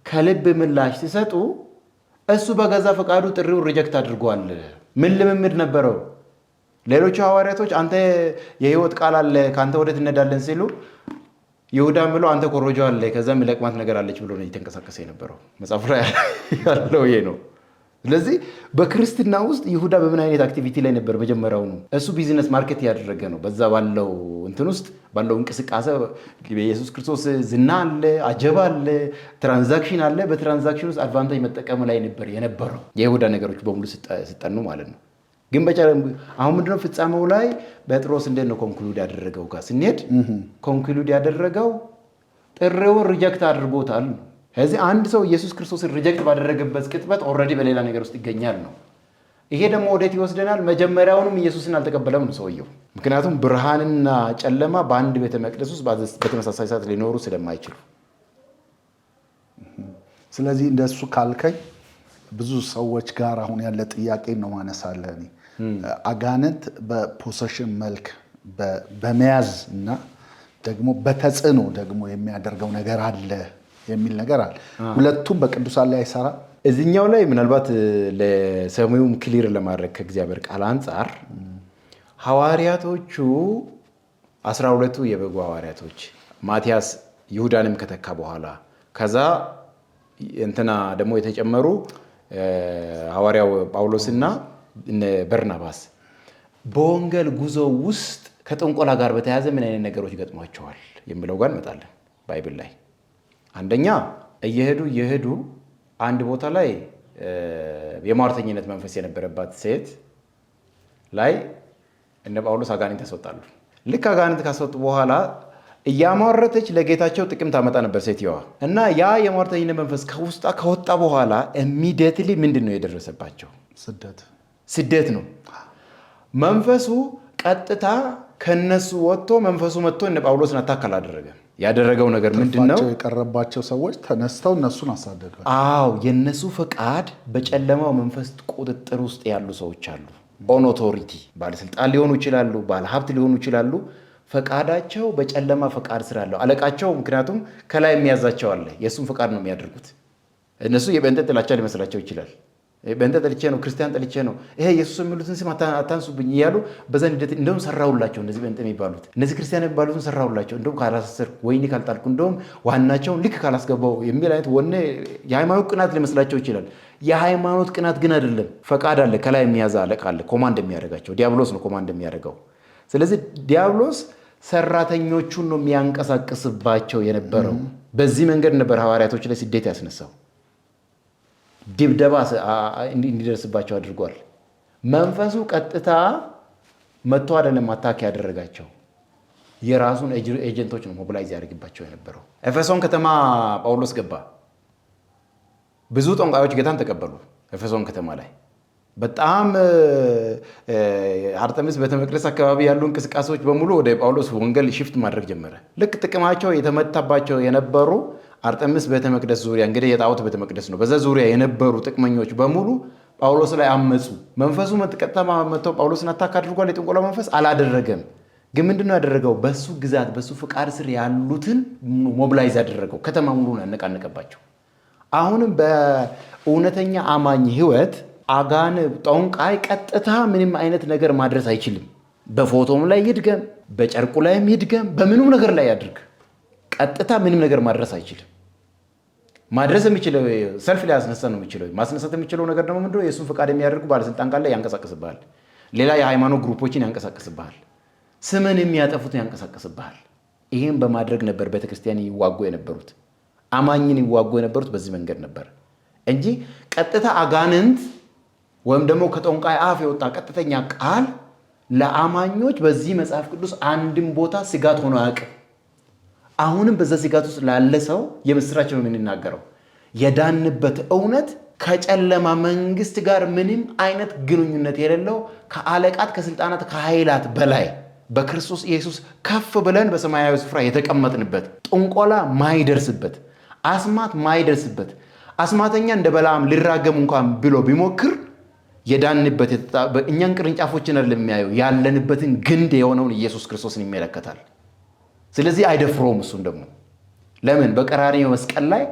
Speaker 1: ከልብ ምላሽ ሲሰጡ እሱ በገዛ ፈቃዱ ጥሪውን ሪጀክት አድርጓል። ምን ልምምድ ነበረው? ሌሎቹ ሐዋርያቶች አንተ የህይወት ቃል አለ ከአንተ ወዴት እንሄዳለን ሲሉ ይሁዳ ብሎ አንተ ኮሮጆ አለ ከዛ የሚለቅማት ነገር አለች ብሎ ነው እየተንቀሳቀሰ የነበረው። መጽሐፉ ላይ ያለው ይሄ ነው። ስለዚህ በክርስትና ውስጥ ይሁዳ በምን አይነት አክቲቪቲ ላይ ነበር? መጀመሪያው ነው እሱ ቢዝነስ ማርኬት ያደረገ ነው። በዛ ባለው እንትን ውስጥ ባለው እንቅስቃሴ የኢየሱስ ክርስቶስ ዝና አለ፣ አጀባ አለ፣ ትራንዛክሽን አለ። በትራንዛክሽን ውስጥ አድቫንቴጅ መጠቀም ላይ ነበር የነበረው የይሁዳ ነገሮች በሙሉ ሲጠኑ ማለት ነው። ግን አሁን ምንድነው ፍጻሜው ላይ ጴጥሮስ እንዴት ነው ኮንክሉድ ያደረገው ጋር ስንሄድ ኮንክሉድ ያደረገው ጥሪውን ሪጀክት አድርጎታል። ስለዚህ አንድ ሰው ኢየሱስ ክርስቶስን ሪጀክት ባደረገበት ቅጽበት ኦልሬዲ በሌላ ነገር ውስጥ ይገኛል ነው። ይሄ ደግሞ ወዴት ይወስደናል? መጀመሪያውንም ኢየሱስን አልተቀበለም ነው ሰውየው። ምክንያቱም ብርሃንና ጨለማ በአንድ ቤተ መቅደስ ውስጥ በተመሳሳይ ሰዓት ሊኖሩ ስለማይችሉ።
Speaker 2: ስለዚህ እንደሱ ካልከኝ ብዙ ሰዎች ጋር አሁን ያለ ጥያቄ ነው ማነሳለህ። አጋንንት በፖሰሽን መልክ በመያዝ እና ደግሞ በተጽዕኖ ደግሞ የሚያደርገው ነገር አለ የሚል ነገር አለ። ሁለቱም በቅዱሳን ላይ አይሰራ።
Speaker 1: እዚህኛው ላይ ምናልባት ለሰሚውም ክሊር ለማድረግ ከእግዚአብሔር ቃል አንጻር ሐዋርያቶቹ 12ቱ የበጉ ሐዋርያቶች ማቲያስ ይሁዳንም ከተካ በኋላ ከዛ እንትና ደግሞ የተጨመሩ ሐዋርያው ጳውሎስና በርናባስ በወንጌል ጉዞ ውስጥ ከጥንቆላ ጋር በተያያዘ ምን አይነት ነገሮች ገጥሟቸዋል የሚለው ጋር እንመጣለን። ባይብል ላይ አንደኛ እየሄዱ አንድ ቦታ ላይ የሟርተኝነት መንፈስ የነበረባት ሴት ላይ እነ ጳውሎስ አጋንንት ያስወጣሉ። ልክ አጋንንት ካስወጡ በኋላ እያሟረተች ለጌታቸው ጥቅም ታመጣ ነበር ሴትየዋ እና ያ የሟርተኝነት መንፈስ ከውስጧ ከወጣ በኋላ ኢሚዲየትሊ ምንድን ነው የደረሰባቸው? ስደት ነው። መንፈሱ ቀጥታ ከነሱ ወጥቶ መንፈሱ መጥቶ እነ ጳውሎስን አታክ አላደረገም። ያደረገው ነገር ምንድን ነው?
Speaker 2: የቀረባቸው ሰዎች ተነስተው እነሱን አሳደዷል።
Speaker 1: አዎ፣ የነሱ ፈቃድ በጨለማው መንፈስ ቁጥጥር ውስጥ ያሉ ሰዎች አሉ። ኦን ኦቶሪቲ ባለስልጣን ሊሆኑ ይችላሉ፣ ባለሀብት ሊሆኑ ይችላሉ። ፈቃዳቸው በጨለማ ፈቃድ ስር አለው አለቃቸው። ምክንያቱም ከላይ የሚያዛቸው አለ። የእሱም ፈቃድ ነው የሚያደርጉት። እነሱ የጴንጤ ጥላቻ ሊመስላቸው ይችላል። ጴንጤ ጠልቼ ነው፣ ክርስቲያን ጠልቼ ነው፣ ይሄ ኢየሱስ የሚሉትን ስም አታንሱብኝ እያሉ በዛ ንዴት እንደውም ሰራሁላቸው። እነዚህ ጴንጤ የሚባሉት እነዚህ ክርስቲያን የሚባሉትን ሰራሁላቸው፣ እንደውም ካላስር ወይኔ ካልጣልኩ እንደውም ዋናቸውን ልክ ካላስገባው የሚል አይነት ወኔ የሃይማኖት ቅናት ሊመስላቸው ይችላል። የሃይማኖት ቅናት ግን አይደለም። ፈቃድ አለ፣ ከላይ የሚያዛ አለቃ አለ፣ ኮማንድ የሚያደርጋቸው። ዲያብሎስ ነው ኮማንድ የሚያደርገው። ስለዚህ ዲያብሎስ ሰራተኞቹን ነው የሚያንቀሳቅስባቸው የነበረው። በዚህ መንገድ ነበር ሐዋርያቶች ላይ ስደት ያስነሳው። ድብደባ እንዲደርስባቸው አድርጓል። መንፈሱ ቀጥታ መጥቶ አይደለም አታክ ያደረጋቸው፣ የራሱን ኤጀንቶች ነው ሞቢላይዝ ያደርግባቸው የነበረው። ኤፌሶን ከተማ ጳውሎስ ገባ። ብዙ ጠንቋዮች ጌታን ተቀበሉ። ኤፌሶን ከተማ ላይ በጣም አርጤምስ ቤተመቅደስ አካባቢ ያሉ እንቅስቃሴዎች በሙሉ ወደ ጳውሎስ ወንጌል ሽፍት ማድረግ ጀመረ። ልክ ጥቅማቸው የተመታባቸው የነበሩ አርጤምስ ቤተመቅደስ ዙሪያ እንግዲህ የጣዖት ቤተመቅደስ ነው። በዛ ዙሪያ የነበሩ ጥቅመኞች በሙሉ ጳውሎስ ላይ አመፁ። መንፈሱ ቀጥታ መጥተው ጳውሎስን አታክ አድርጓል። የጥንቆላ መንፈስ አላደረገም። ግን ምንድነው ያደረገው? በሱ ግዛት በሱ ፍቃድ ስር ያሉትን ሞቢላይዝ ያደረገው። ከተማ ሙሉ ነው ያነቃነቀባቸው። አሁንም በእውነተኛ አማኝ ህይወት አጋን ጠንቋይ ቀጥታ ምንም አይነት ነገር ማድረስ አይችልም። በፎቶም ላይ ይድገም፣ በጨርቁ ላይም ይድገም፣ በምንም ነገር ላይ ያድርግ፣ ቀጥታ ምንም ነገር ማድረስ አይችልም። ማድረስ የሚችለው ሰልፍ ላይ ያስነሳ ነው የሚችለው። ማስነሳት የሚችለው ነገር ደግሞ ምንድነው? የእሱን ፈቃድ የሚያደርጉ ባለስልጣን ካለ ያንቀሳቅስብሃል። ሌላ የሃይማኖት ግሩፖችን ያንቀሳቅስብሃል። ስምን የሚያጠፉትን ያንቀሳቅስብሃል። ይህም በማድረግ ነበር ቤተክርስቲያን ይዋጉ የነበሩት፣ አማኝን ይዋጉ የነበሩት በዚህ መንገድ ነበር እንጂ ቀጥታ አጋንንት ወይም ደግሞ ከጠንቋይ አፍ የወጣ ቀጥተኛ ቃል ለአማኞች በዚህ መጽሐፍ ቅዱስ አንድም ቦታ ስጋት ሆኖ አያውቅም። አሁንም በዛ ስጋት ውስጥ ላለ ሰው የምስራች ነው የምንናገረው። የዳንበት እውነት ከጨለማ መንግስት ጋር ምንም አይነት ግንኙነት የሌለው ከአለቃት ከስልጣናት ከኃይላት በላይ በክርስቶስ ኢየሱስ ከፍ ብለን በሰማያዊ ስፍራ የተቀመጥንበት፣ ጥንቆላ ማይደርስበት፣ አስማት ማይደርስበት፣ አስማተኛ እንደ በለዓም ሊራገም እንኳን ብሎ ቢሞክር የዳንበት እኛን ቅርንጫፎችን አይደለም የሚያየው፣ ያለንበትን ግንድ የሆነውን ኢየሱስ ክርስቶስን ይመለከታል። ስለዚህ አይደፍረውም። እሱን ደግሞ ለምን በቀራንዮ መስቀል ላይ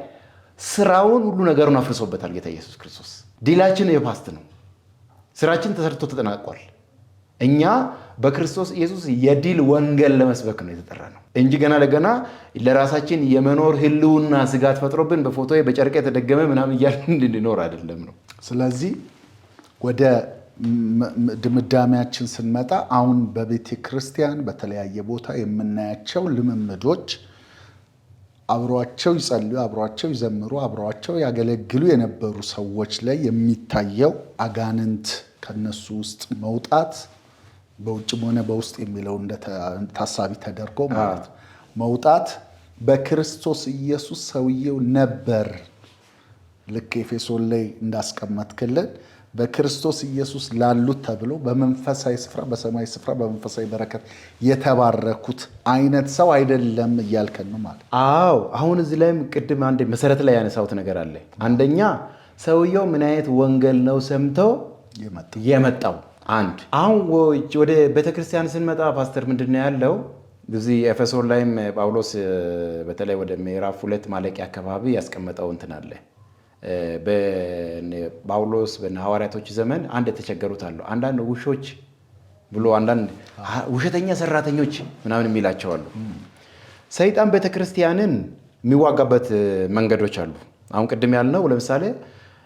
Speaker 1: ስራውን ሁሉ ነገሩን አፍርሶበታል ጌታ ኢየሱስ ክርስቶስ። ዲላችን የፓስት ነው። ስራችን ተሰርቶ ተጠናቋል። እኛ በክርስቶስ ኢየሱስ የድል ወንጌል ለመስበክ ነው የተጠራ ነው እንጂ ገና ለገና ለራሳችን የመኖር ህልውና ስጋት ፈጥሮብን በፎቶ በጨርቅ የተደገመ ምናምን እያልን እንድንኖር አይደለም ነው።
Speaker 2: ስለዚህ ወደ ድምዳሜያችን ስንመጣ አሁን በቤተ ክርስቲያን በተለያየ ቦታ የምናያቸው ልምምዶች አብሯቸው ይጸልዩ፣ አብሯቸው ይዘምሩ፣ አብሯቸው ያገለግሉ የነበሩ ሰዎች ላይ የሚታየው አጋንንት ከነሱ ውስጥ መውጣት በውጭም ሆነ በውስጥ የሚለው ታሳቢ ተደርጎ ማለት መውጣት በክርስቶስ ኢየሱስ ሰውየው ነበር። ልክ ኤፌሶን ላይ እንዳስቀመጥክልን በክርስቶስ ኢየሱስ ላሉት ተብሎ በመንፈሳዊ ስፍራ በሰማይ ስፍራ በመንፈሳዊ በረከት የተባረኩት አይነት ሰው አይደለም እያልከን ነው ማለት።
Speaker 1: አዎ አሁን እዚህ ላይም ቅድም አንድ መሰረት ላይ ያነሳሁት ነገር አለ። አንደኛ ሰውየው ምን አይነት ወንጌል ነው ሰምተው የመጣው? አንድ አሁን ወደ ቤተክርስቲያን ስንመጣ ፓስተር ምንድን ነው ያለው? እዚህ ኤፌሶን ላይም ጳውሎስ በተለይ ወደ ምዕራፍ 2 ማለቂያ አካባቢ ያስቀመጠው እንትን አለ። በጳውሎስ በሐዋርያቶች ዘመን አንድ የተቸገሩት አሉ። አንዳንድ ውሾች ብሎ አንዳንድ ውሸተኛ ሰራተኞች ምናምን የሚላቸው አሉ። ሰይጣን ቤተክርስቲያንን የሚዋጋበት መንገዶች አሉ። አሁን ቅድም ያልነው ለምሳሌ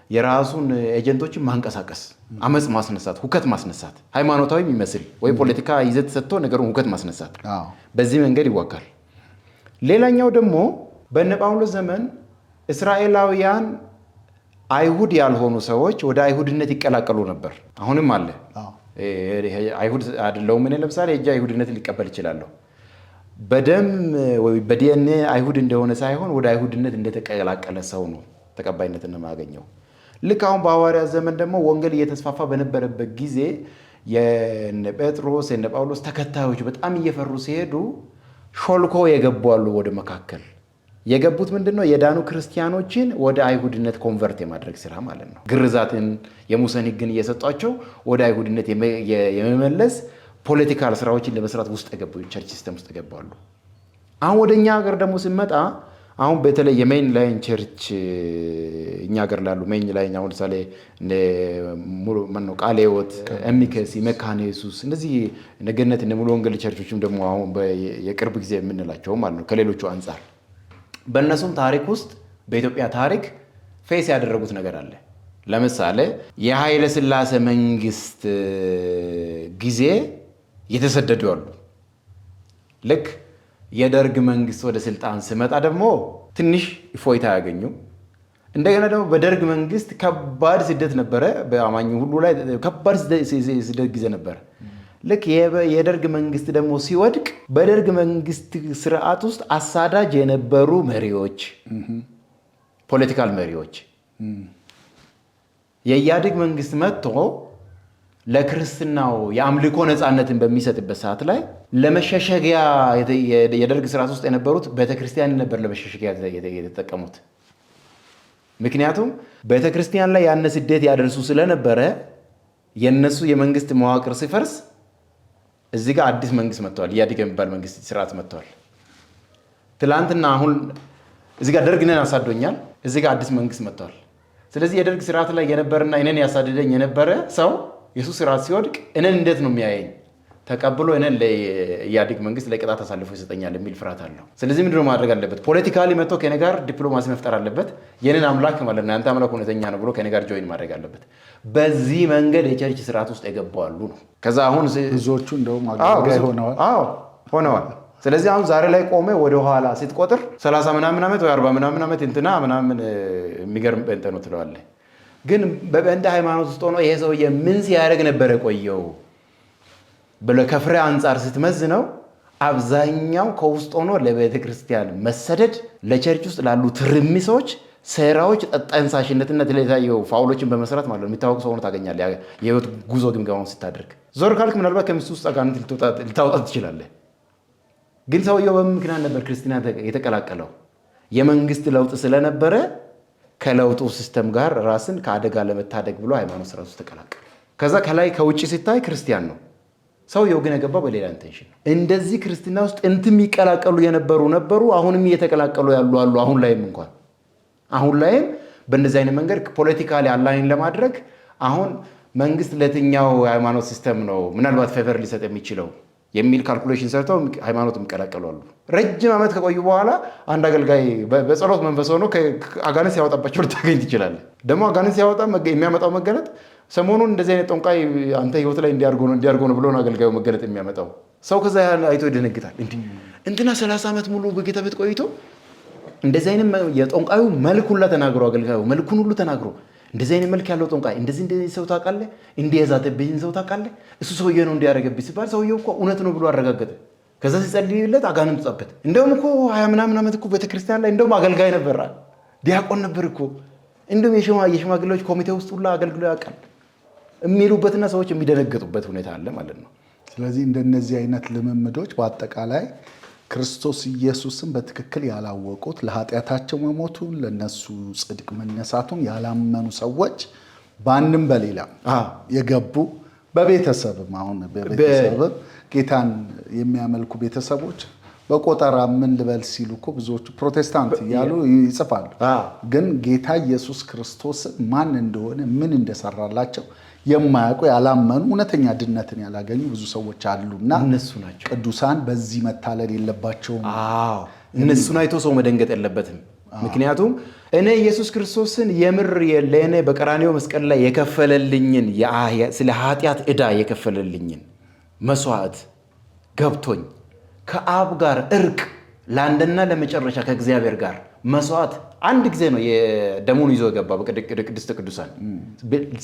Speaker 1: የራሱን ኤጀንቶችን ማንቀሳቀስ፣ አመፅ ማስነሳት፣ ሁከት ማስነሳት፣ ሃይማኖታዊ የሚመስል ወይ ፖለቲካ ይዘት ሰጥቶ ነገሩን ሁከት ማስነሳት፣ በዚህ መንገድ ይዋጋል። ሌላኛው ደግሞ በእነ ጳውሎስ ዘመን እስራኤላውያን አይሁድ ያልሆኑ ሰዎች ወደ አይሁድነት ይቀላቀሉ ነበር። አሁንም አለ። አይሁድ አይደለሁም እኔ ለምሳሌ እጅ አይሁድነት ሊቀበል ይችላለሁ። በደም ወይ በዲኤንኤ አይሁድ እንደሆነ ሳይሆን ወደ አይሁድነት እንደተቀላቀለ ሰው ነው ተቀባይነትን የማገኘው። ልክ አሁን በሐዋርያት ዘመን ደግሞ ወንጌል እየተስፋፋ በነበረበት ጊዜ የነ ጴጥሮስ የነ ጳውሎስ ተከታዮች በጣም እየፈሩ ሲሄዱ ሾልኮ የገቡ አሉ። ወደ መካከል የገቡት ምንድን ነው? የዳኑ ክርስቲያኖችን ወደ አይሁድነት ኮንቨርት የማድረግ ስራ ማለት ነው። ግርዛትን የሙሴን ሕግን እየሰጧቸው ወደ አይሁድነት የመመለስ ፖለቲካል ስራዎችን ለመስራት ውስጥ የገቡ ቸርች ሲስተም ውስጥ ገባሉ። አሁን ወደ እኛ ሀገር ደግሞ ስንመጣ አሁን በተለይ የሜይን ላይን ቸርች እኛ ሀገር ላሉ ሜይን ላይን አሁን ለምሳሌ ቃለ ሕይወት፣ ኤሚከሲ፣ መካነ ኢየሱስ እነዚህ ነገነት እነ ሙሉ ወንጌል ቸርቾችም ደግሞ አሁን የቅርብ ጊዜ የምንላቸው ማለት ነው ከሌሎቹ አንጻር በእነሱም ታሪክ ውስጥ በኢትዮጵያ ታሪክ ፌስ ያደረጉት ነገር አለ። ለምሳሌ የኃይለ ሥላሴ መንግስት ጊዜ የተሰደዱ አሉ። ልክ የደርግ መንግስት ወደ ስልጣን ሲመጣ ደግሞ ትንሽ እፎይታ ያገኙ። እንደገና ደግሞ በደርግ መንግስት ከባድ ስደት ነበረ። በአማኙ ሁሉ ላይ ከባድ ስደት ጊዜ ነበረ። ልክ የደርግ መንግስት ደግሞ ሲወድቅ በደርግ መንግስት ስርዓት ውስጥ አሳዳጅ የነበሩ መሪዎች፣ ፖለቲካል መሪዎች የኢህአዴግ መንግስት መጥቶ ለክርስትናው የአምልኮ ነፃነትን በሚሰጥበት ሰዓት ላይ ለመሸሸጊያ የደርግ ስርዓት ውስጥ የነበሩት ቤተክርስቲያን ነበር ለመሸሸጊያ የተጠቀሙት። ምክንያቱም ቤተክርስቲያን ላይ ያነ ስደት ያደርሱ ስለነበረ የነሱ የመንግስት መዋቅር ሲፈርስ እዚህ ጋር አዲስ መንግስት መጥቷል። ኢህአዴግ የሚባል መንግስት ስርዓት መጥቷል። ትላንትና አሁን እዚህ ጋር ደርግ እኔን አሳዶኛል፣ እዚህ ጋር አዲስ መንግስት መጥቷል። ስለዚህ የደርግ ስርዓት ላይ የነበረና እኔን ያሳደደኝ የነበረ ሰው የሱ ስርዓት ሲወድቅ እኔን እንዴት ነው የሚያየኝ? ተቀብሎ እኔን ለኢህአዴግ መንግስት ለቅጣት አሳልፎ ይሰጠኛል የሚል ፍርሃት አለው። ስለዚህ ምንድን ነው ማድረግ አለበት? ፖለቲካሊ መጥቶ ከኔ ጋር ዲፕሎማሲ መፍጠር አለበት። የኔን አምላክ ማለት ነው ያንተ አምላክ እውነተኛ ነው ብሎ ከኔ ጋር ጆይን ማድረግ አለበት። በዚህ መንገድ የቸርች ስርዓት ውስጥ የገቡ አሉ ነው። ከዛ አሁን
Speaker 2: ብዙዎቹ እንደውም አገልጋይ
Speaker 1: ሆነዋል። ስለዚህ አሁን ዛሬ ላይ ቆመ ወደ ኋላ ስትቆጥር 30 ምናምን ዓመት ወይ 40 ምናምን ዓመት እንትና ምናምን የሚገርም ጴንጤ ነው ትለዋለህ። ግን በጴንጤ ሃይማኖት ውስጥ ሆኖ ይሄ ሰውዬ ምን ሲያደርግ ነበረ ቆየው ብለህ ከፍሬ አንጻር ስትመዝነው አብዛኛው ከውስጥ ሆኖ ለቤተ ክርስቲያን መሰደድ፣ ለቸርች ውስጥ ላሉ ትርምሶች፣ ሴራዎች፣ ጠንሳሽነትና የተለያዩ ፋውሎችን በመስራት ማለት ነው የሚታወቅ ሰው ሆኖ ታገኛለህ። የህይወት ጉዞ ግምገማውን ስታደርግ ዞር ካልክ ምናልባት ከምስቱ ውስጥ አጋንንት ልታወጣ ትችላለህ። ግን ሰውየው በምን ምክንያት ነበር ክርስትና የተቀላቀለው? የመንግስት ለውጥ ስለነበረ ከለውጡ ሲስተም ጋር ራስን ከአደጋ ለመታደግ ብሎ ሃይማኖት ስርዓት ውስጥ ተቀላቀለ። ከዛ ከላይ ከውጭ ሲታይ ክርስቲያን ነው፣ ሰውየው ግን የገባው በሌላ ኢንቴንሽን ነው። እንደዚህ ክርስትና ውስጥ እንትም ይቀላቀሉ ነበሩ፣ አሁንም እየተቀላቀሉ ያሉ አሉ። አሁን ላይም በእንደዚህ አይነት መንገድ ፖለቲካሊ አላይን ለማድረግ አሁን መንግስት ለየትኛው ሃይማኖት ሲስተም ነው ምናልባት ፌቨር ሊሰጥ የሚችለው የሚል ካልኩሌሽን ሰርተው ሃይማኖት የሚቀላቀሉ አሉ። ረጅም ዓመት ከቆዩ በኋላ አንድ አገልጋይ በጸሎት መንፈስ ሆኖ አጋንንት ሲያወጣባቸው ልታገኝ ትችላለህ። ደግሞ አጋንንት ሲያወጣ የሚያመጣው መገለጥ ሰሞኑን እንደዚህ አይነት ጠንቋይ አንተ ህይወት ላይ እንዲያርጎ ነው ብሎ አገልጋዩ መገለጥ የሚያመጣው። ሰው ከዛ አይቶ ይደነግጣል። እንትና 30 ዓመት ሙሉ በጌታ ቤት ቆይቶ እንደዚህ አይነት የጠንቋዩ መልክ ሁላ ተናግሮ አገልጋዩ መልኩን ሁሉ ተናግሮ እንደዚህ አይነት መልክ ያለው ጠንቋይ እንደዚህ ሰው ታውቃለህ፣ እንዲህ የዛተብህን ሰው ታውቃለህ፣ እሱ ሰውዬ ነው እንዲያደርገብህ ሲባል ሰውዬው እኮ እውነት ነው ብሎ አረጋገጠ። ከዛ ሲጸልይለት አጋንንት ወጣበት። እንደውም እኮ 20 ምናምን ዓመት እኮ ቤተክርስቲያን ላይ እንደውም አገልጋይ ነበር፣ ዲያቆን ነበር እኮ እንደውም የሽማግሌዎች ኮሚቴ ውስጥ ሁላ አገልግሎ ያውቃል የሚሉበትና ሰዎች የሚደነገጡበት ሁኔታ አለ ማለት ነው።
Speaker 2: ስለዚህ እንደነዚህ አይነት ልምምዶች በአጠቃላይ ክርስቶስ ኢየሱስን በትክክል ያላወቁት ለኃጢአታቸው መሞቱን ለነሱ ጽድቅ መነሳቱን ያላመኑ ሰዎች በአንድም በሌላ የገቡ በቤተሰብም አሁን በቤተሰብም ጌታን የሚያመልኩ ቤተሰቦች በቆጠራ ምን ልበል ሲሉ እኮ ብዙዎቹ ፕሮቴስታንት እያሉ ይጽፋሉ። ግን ጌታ ኢየሱስ ክርስቶስን ማን እንደሆነ ምን እንደሰራላቸው የማያውቁ ያላመኑ እውነተኛ ድነትን ያላገኙ ብዙ ሰዎች አሉና
Speaker 1: እነሱ ናቸው
Speaker 2: ቅዱሳን በዚህ መታለል የለባቸውም።
Speaker 1: እነሱን አይቶ ሰው መደንገጥ የለበትም። ምክንያቱም እኔ ኢየሱስ ክርስቶስን የምር ለእኔ በቀራንዮ መስቀል ላይ የከፈለልኝን ስለ ኃጢአት ዕዳ የከፈለልኝን መስዋዕት ገብቶኝ ከአብ ጋር እርቅ ለአንድና ለመጨረሻ ከእግዚአብሔር ጋር መስዋዕት አንድ ጊዜ ነው የደሙን ይዞ የገባ በቅድስተ ቅዱሳን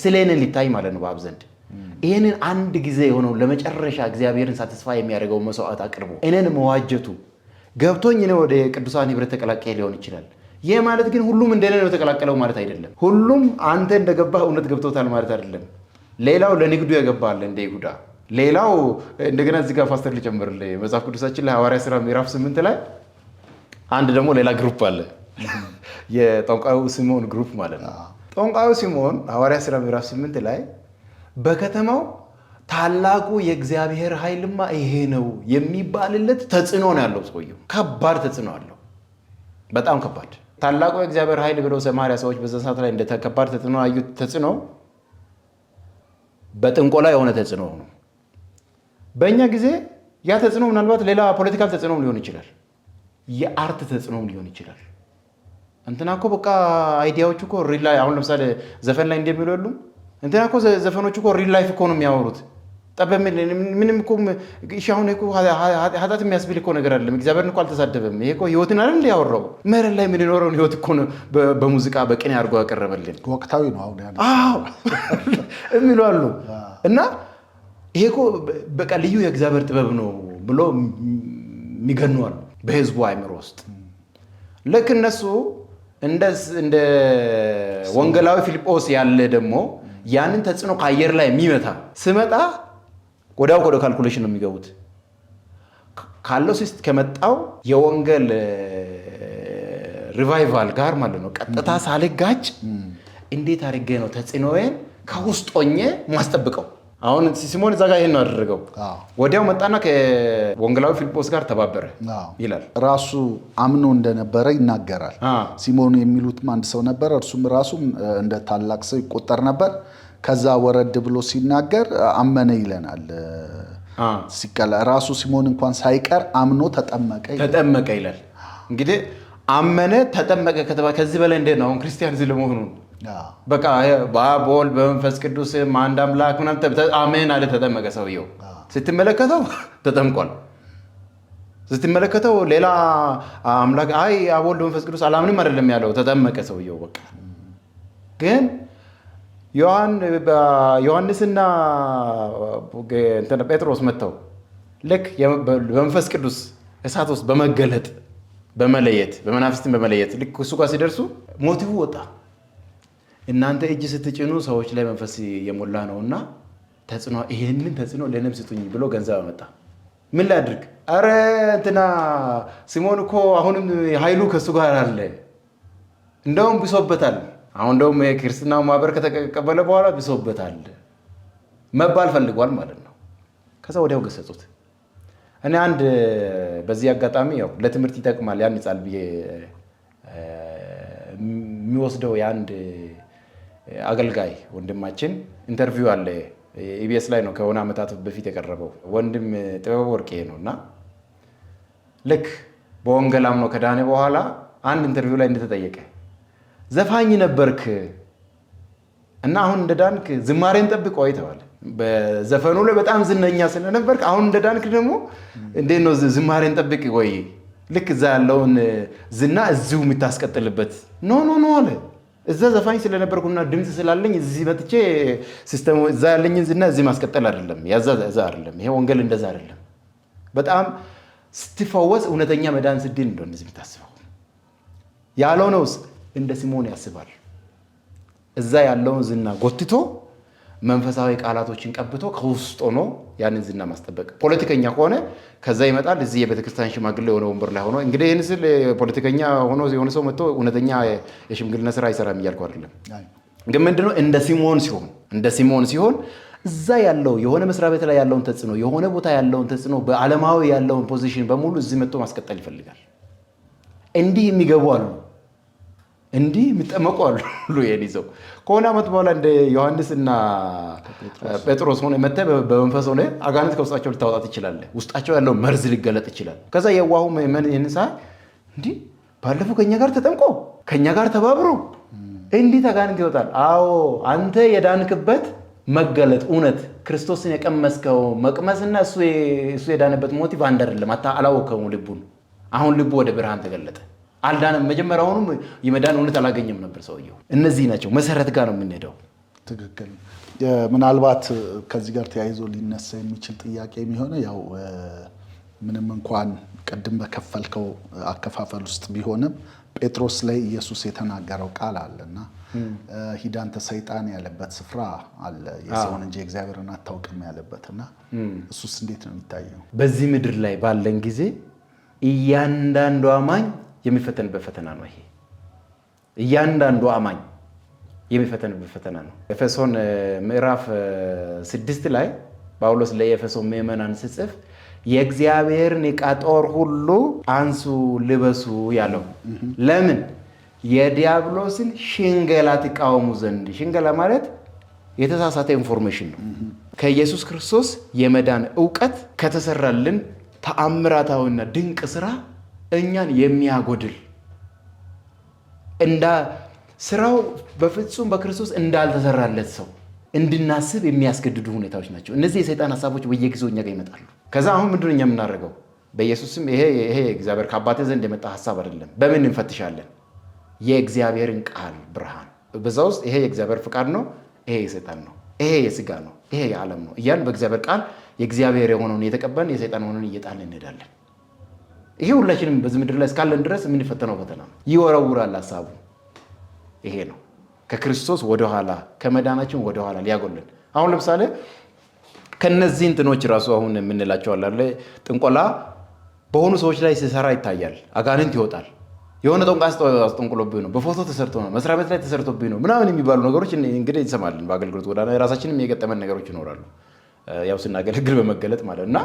Speaker 1: ስለ እኔ ሊታይ ማለት ነው በአብ ዘንድ። ይህንን አንድ ጊዜ የሆነው ለመጨረሻ እግዚአብሔርን ሳትስፋ የሚያደርገው መስዋዕት አቅርቦ እኔን መዋጀቱ ገብቶኝ እኔ ወደ ቅዱሳን ህብረት ተቀላቀለ ሊሆን ይችላል። ይህ ማለት ግን ሁሉም እንደኔ ነው ተቀላቀለው ማለት አይደለም። ሁሉም አንተ እንደገባህ እውነት ገብቶታል ማለት አይደለም። ሌላው ለንግዱ የገባል እንደ ይሁዳ። ሌላው እንደገና እዚህ ጋር ፓስተር ሊጨምርልህ መጽሐፍ ቅዱሳችን ላይ ሐዋርያ ሥራ ምዕራፍ 8 ላይ አንድ ደግሞ ሌላ ግሩፕ አለ፣ የጠንቋዩ ሲሞን ግሩፕ ማለት ነው። ጠንቋዩ ሲሞን ሐዋርያ ሥራ ምዕራፍ 8 ላይ በከተማው ታላቁ የእግዚአብሔር ኃይልማ ይሄ ነው የሚባልለት ተጽዕኖ ነው ያለው። ሰውየው ከባድ ተጽዕኖ አለው፣ በጣም ከባድ። ታላቁ የእግዚአብሔር ኃይል ብለው ሰማርያ ሰዎች በዛ ሰዓት ላይ እንደ ከባድ ተጽዕኖ አዩት። ተጽዕኖ በጥንቆላ የሆነ ተጽዕኖ ነው። በእኛ ጊዜ ያ ተጽዕኖ ምናልባት ሌላ ፖለቲካል ተጽዕኖም ሊሆን ይችላል፣ የአርት ተጽዕኖም ሊሆን ይችላል። እንትና እኮ በቃ አይዲያዎቹ እኮ ሪል ላይ አሁን ለምሳሌ ዘፈን ላይ እንደሚሉ የሉ እንትና እኮ ዘፈኖቹ እኮ ሪል ላይፍ እኮ ነው የሚያወሩት። ምንም እኮ እሺ፣ አሁን እኮ ኃጢአት የሚያስብል እኮ ነገር አይደለም። እግዚአብሔርን እኮ አልተሳደበም። ይሄ እኮ ህይወትን አይደል እንደ ያወራው መሬት ላይ የምንኖረውን ህይወት እኮ ነው በሙዚቃ በቅኔ አድርጎ ያቀረበልን።
Speaker 2: ወቅታዊ ነው አሁን ያለው
Speaker 1: የሚሉ አሉ። እና ይሄ እኮ በቃ ልዩ የእግዚአብሔር ጥበብ ነው ብሎ የሚገኑ አሉ በህዝቡ አይምሮ ውስጥ። ልክ እነሱ እንደ ወንጌላዊ ፊልጶስ ያለ ደግሞ ያንን ተጽዕኖ ከአየር ላይ የሚመታ ስመጣ ወዲያው ወደ ካልኩሌሽን ነው የሚገቡት። ካለው ሲስት ከመጣው የወንጌል ሪቫይቫል ጋር ማለት ነው ቀጥታ ሳልጋጭ እንዴት አድርጌ ነው ተጽዕኖዬን ከውስጥ ሆኜ ማስጠብቀው? አሁን ሲሞን እዛ ጋር ይሄን ነው ያደረገው። ወዲያው መጣና ከወንጌላዊ ፊልጶስ ጋር ተባበረ ይላል።
Speaker 2: ራሱ አምኖ እንደነበረ ይናገራል። ሲሞን የሚሉት አንድ ሰው ነበር፣ እርሱም ራሱ እንደ ታላቅ ሰው ይቆጠር ነበር። ከዛ ወረድ ብሎ ሲናገር አመነ ይለናል። ራሱ ሲሞን እንኳን ሳይቀር አምኖ ተጠመቀ
Speaker 1: ይላል። እንግዲህ አመነ ተጠመቀ ከተባለ ከዚህ በላይ እንዴት ነው አሁን ክርስቲያን ስለመሆኑ? በቃ በአብ በወልድ በመንፈስ ቅዱስ አንድ አምላክ ምናምን አሜን አለ፣ ተጠመቀ። ሰውየው ስትመለከተው ተጠምቋል። ስትመለከተው ሌላ አምላክ አይ አብ ወልድ መንፈስ ቅዱስ አላምንም አይደለም ያለው፣ ተጠመቀ ሰውየው በቃ። ግን ዮሐንስና ጴጥሮስ መጥተው ልክ በመንፈስ ቅዱስ እሳት ውስጥ በመገለጥ በመለየት በመናፍስትን በመለየት ልክ እሱ ጋር ሲደርሱ ሞቲቭ ወጣ። እናንተ እጅ ስትጭኑ ሰዎች ላይ መንፈስ የሞላ ነውና ተጽዕኖ ይሄንን ተጽዕኖ ለእኔም ስጡኝ ብሎ ገንዘብ አመጣ። ምን ላድርግ? አረ እንትና ሲሞን እኮ አሁንም ኃይሉ ከሱ ጋር አለ፣ እንደውም ብሶበታል። አሁን እንደውም የክርስትናው ማህበር ከተቀበለ በኋላ ብሶበታል መባል ፈልጓል ማለት ነው። ከዛ ወዲያው ገሰጹት። እኔ አንድ በዚህ አጋጣሚ ያው ለትምህርት ይጠቅማል ያንጻል ብዬ የሚወስደው የአንድ አገልጋይ ወንድማችን ኢንተርቪው አለ ኢቢኤስ ላይ ነው ከሆነ ዓመታት በፊት የቀረበው ወንድም ጥበብ ወርቄ ነው እና ልክ በወንጌል አምኖ ከዳነ በኋላ አንድ ኢንተርቪው ላይ እንደተጠየቀ ዘፋኝ ነበርክ እና አሁን እንደዳንክ ዝማሬን ጠብቅ ወይ ተባለ። በዘፈኑ ላይ በጣም ዝነኛ ስለነበርክ አሁን እንደዳንክ ደግሞ እንዴት ነው ዝማሬን ጠብቅ ወይ ልክ እዛ ያለውን ዝና እዚሁ የምታስቀጥልበት ኖ አለ። እዛ ዘፋኝ ስለነበርኩና ድምፅ ስላለኝ እዚህ መጥቼ ሲስተሙ እዛ ያለኝን ዝና እዚህ ማስቀጠል አይደለም፣ እዛ አይደለም። ይሄ ወንጌል እንደዛ አይደለም። በጣም ስትፈወስ እውነተኛ መዳን ስድን እንደሆነ እዚህ የምታስበው ያልሆነውስ እንደ ሲሞን ያስባል። እዛ ያለውን ዝና ጎትቶ መንፈሳዊ ቃላቶችን ቀብቶ ከውስጥ ሆኖ ያንን ዝና ማስጠበቅ። ፖለቲከኛ ከሆነ ከዛ ይመጣል እዚህ የቤተክርስቲያን ሽማግሌ የሆነ ወንበር ላይ ሆኖ እንግዲህ ይህን ስል ፖለቲከኛ ሆኖ የሆነ ሰው መጥቶ እውነተኛ የሽምግልና ስራ አይሰራም እያልኩ አይደለም። ግን ምንድነው እንደ ሲሞን ሲሆን እዛ ያለው የሆነ መስሪያ ቤት ላይ ያለውን ተጽዕኖ የሆነ ቦታ ያለውን ተጽዕኖ በዓለማዊ ያለውን ፖዚሽን በሙሉ እዚህ መጥቶ ማስቀጠል ይፈልጋል። እንዲህ የሚገቡ አሉ፣ እንዲህ የሚጠመቁ አሉ። ይሄን ይዘው ከሆነ ዓመት በኋላ እንደ ዮሐንስና ጴጥሮስ ሆነ መጥተህ በመንፈስ ሆነ አጋንንት ከውስጣቸው ልታወጣት ትችላለህ። ውስጣቸው ያለው መርዝ ሊገለጥ ይችላል። ከዛ የዋሁ ምን ይንሳ እንዲህ ባለፈው ከኛ ጋር ተጠምቆ ከኛ ጋር ተባብሮ እንዲህ አጋንንት ይወጣል። አዎ አንተ የዳንክበት መገለጥ እውነት ክርስቶስን የቀመስከው መቅመስና እሱ የዳነበት ሞቲቭ አንድ አይደለም። አላወቀውም ልቡን። አሁን ልቡ ወደ ብርሃን ተገለጠ። አልዳነም። መጀመሪያውኑም የመዳን እውነት አላገኘም ነበር ሰውየው። እነዚህ ናቸው መሰረት ጋር ነው የምንሄደው።
Speaker 2: ትክክል። ምናልባት ከዚህ ጋር ተያይዞ ሊነሳ የሚችል ጥያቄ የሚሆነው ያው ምንም እንኳን ቅድም በከፈልከው አከፋፈል ውስጥ ቢሆንም ጴጥሮስ ላይ ኢየሱስ የተናገረው ቃል አለና ሂድ አንተ ሰይጣን ያለበት ስፍራ አለ የሰውን እንጂ እግዚአብሔርን አታውቅም ያለበትና እሱስ እንዴት ነው የሚታየው?
Speaker 1: በዚህ ምድር ላይ ባለን ጊዜ እያንዳንዱ አማኝ የሚፈተንበት ፈተና ነው። ይሄ እያንዳንዱ አማኝ የሚፈተንበት ፈተና ነው። ኤፌሶን ምዕራፍ 6 ላይ ጳውሎስ ለኤፌሶን ምዕመናን ሲጽፍ የእግዚአብሔርን ዕቃ ጦር ሁሉ አንሱ ልበሱ ያለው ለምን? የዲያብሎስን ሽንገላ ትቃወሙ ዘንድ። ሽንገላ ማለት የተሳሳተ ኢንፎርሜሽን ነው። ከኢየሱስ ክርስቶስ የመዳን ዕውቀት ከተሰራልን ተአምራታዊና ድንቅ ስራ እኛን የሚያጎድል ስራው በፍጹም በክርስቶስ እንዳልተሰራለት ሰው እንድናስብ የሚያስገድዱ ሁኔታዎች ናቸው። እነዚህ የሰይጣን ሐሳቦች በየጊዜው እኛ ጋር ይመጣሉ። ከዛ አሁን ምንድነው እኛ የምናደርገው? በኢየሱስም ይሄ እግዚአብሔር ከአባቴ ዘንድ የመጣ ሐሳብ አይደለም። በምን እንፈትሻለን? የእግዚአብሔርን ቃል ብርሃን። በዛ ውስጥ ይሄ የእግዚአብሔር ፍቃድ ነው፣ ይሄ የሰይጣን ነው፣ ይሄ የስጋ ነው፣ ይሄ የዓለም ነው እያልን በእግዚአብሔር ቃል የእግዚአብሔር የሆነውን እየተቀበልን የሰይጣን የሆነውን እየጣልን እንሄዳለን። ይሄ ሁላችንም በዚህ ምድር ላይ እስካለን ድረስ የምንፈተነው ፈተና ነው። ይወረውራል ሐሳቡ። ይሄ ነው ከክርስቶስ ወደኋላ ከመዳናችን ወደኋላ ሊያጎልን። አሁን ለምሳሌ ከነዚህ እንትኖች ራሱ አሁን የምንላቸው አለ ጥንቆላ በሆኑ ሰዎች ላይ ሲሰራ ይታያል። አጋንንት ይወጣል። የሆነ ጠንቋይ አስጠንቅሎብኝ ነው፣ በፎቶ ተሰርቶ ነው፣ መስሪያ ቤት ላይ ተሰርቶብኝ ነው ምናምን የሚባሉ ነገሮች እንግዲህ እንሰማለን። በአገልግሎት ጎዳና የራሳችንም የገጠመን ነገሮች ይኖራሉ። ያው ስናገለግል በመገለጥ ማለት እና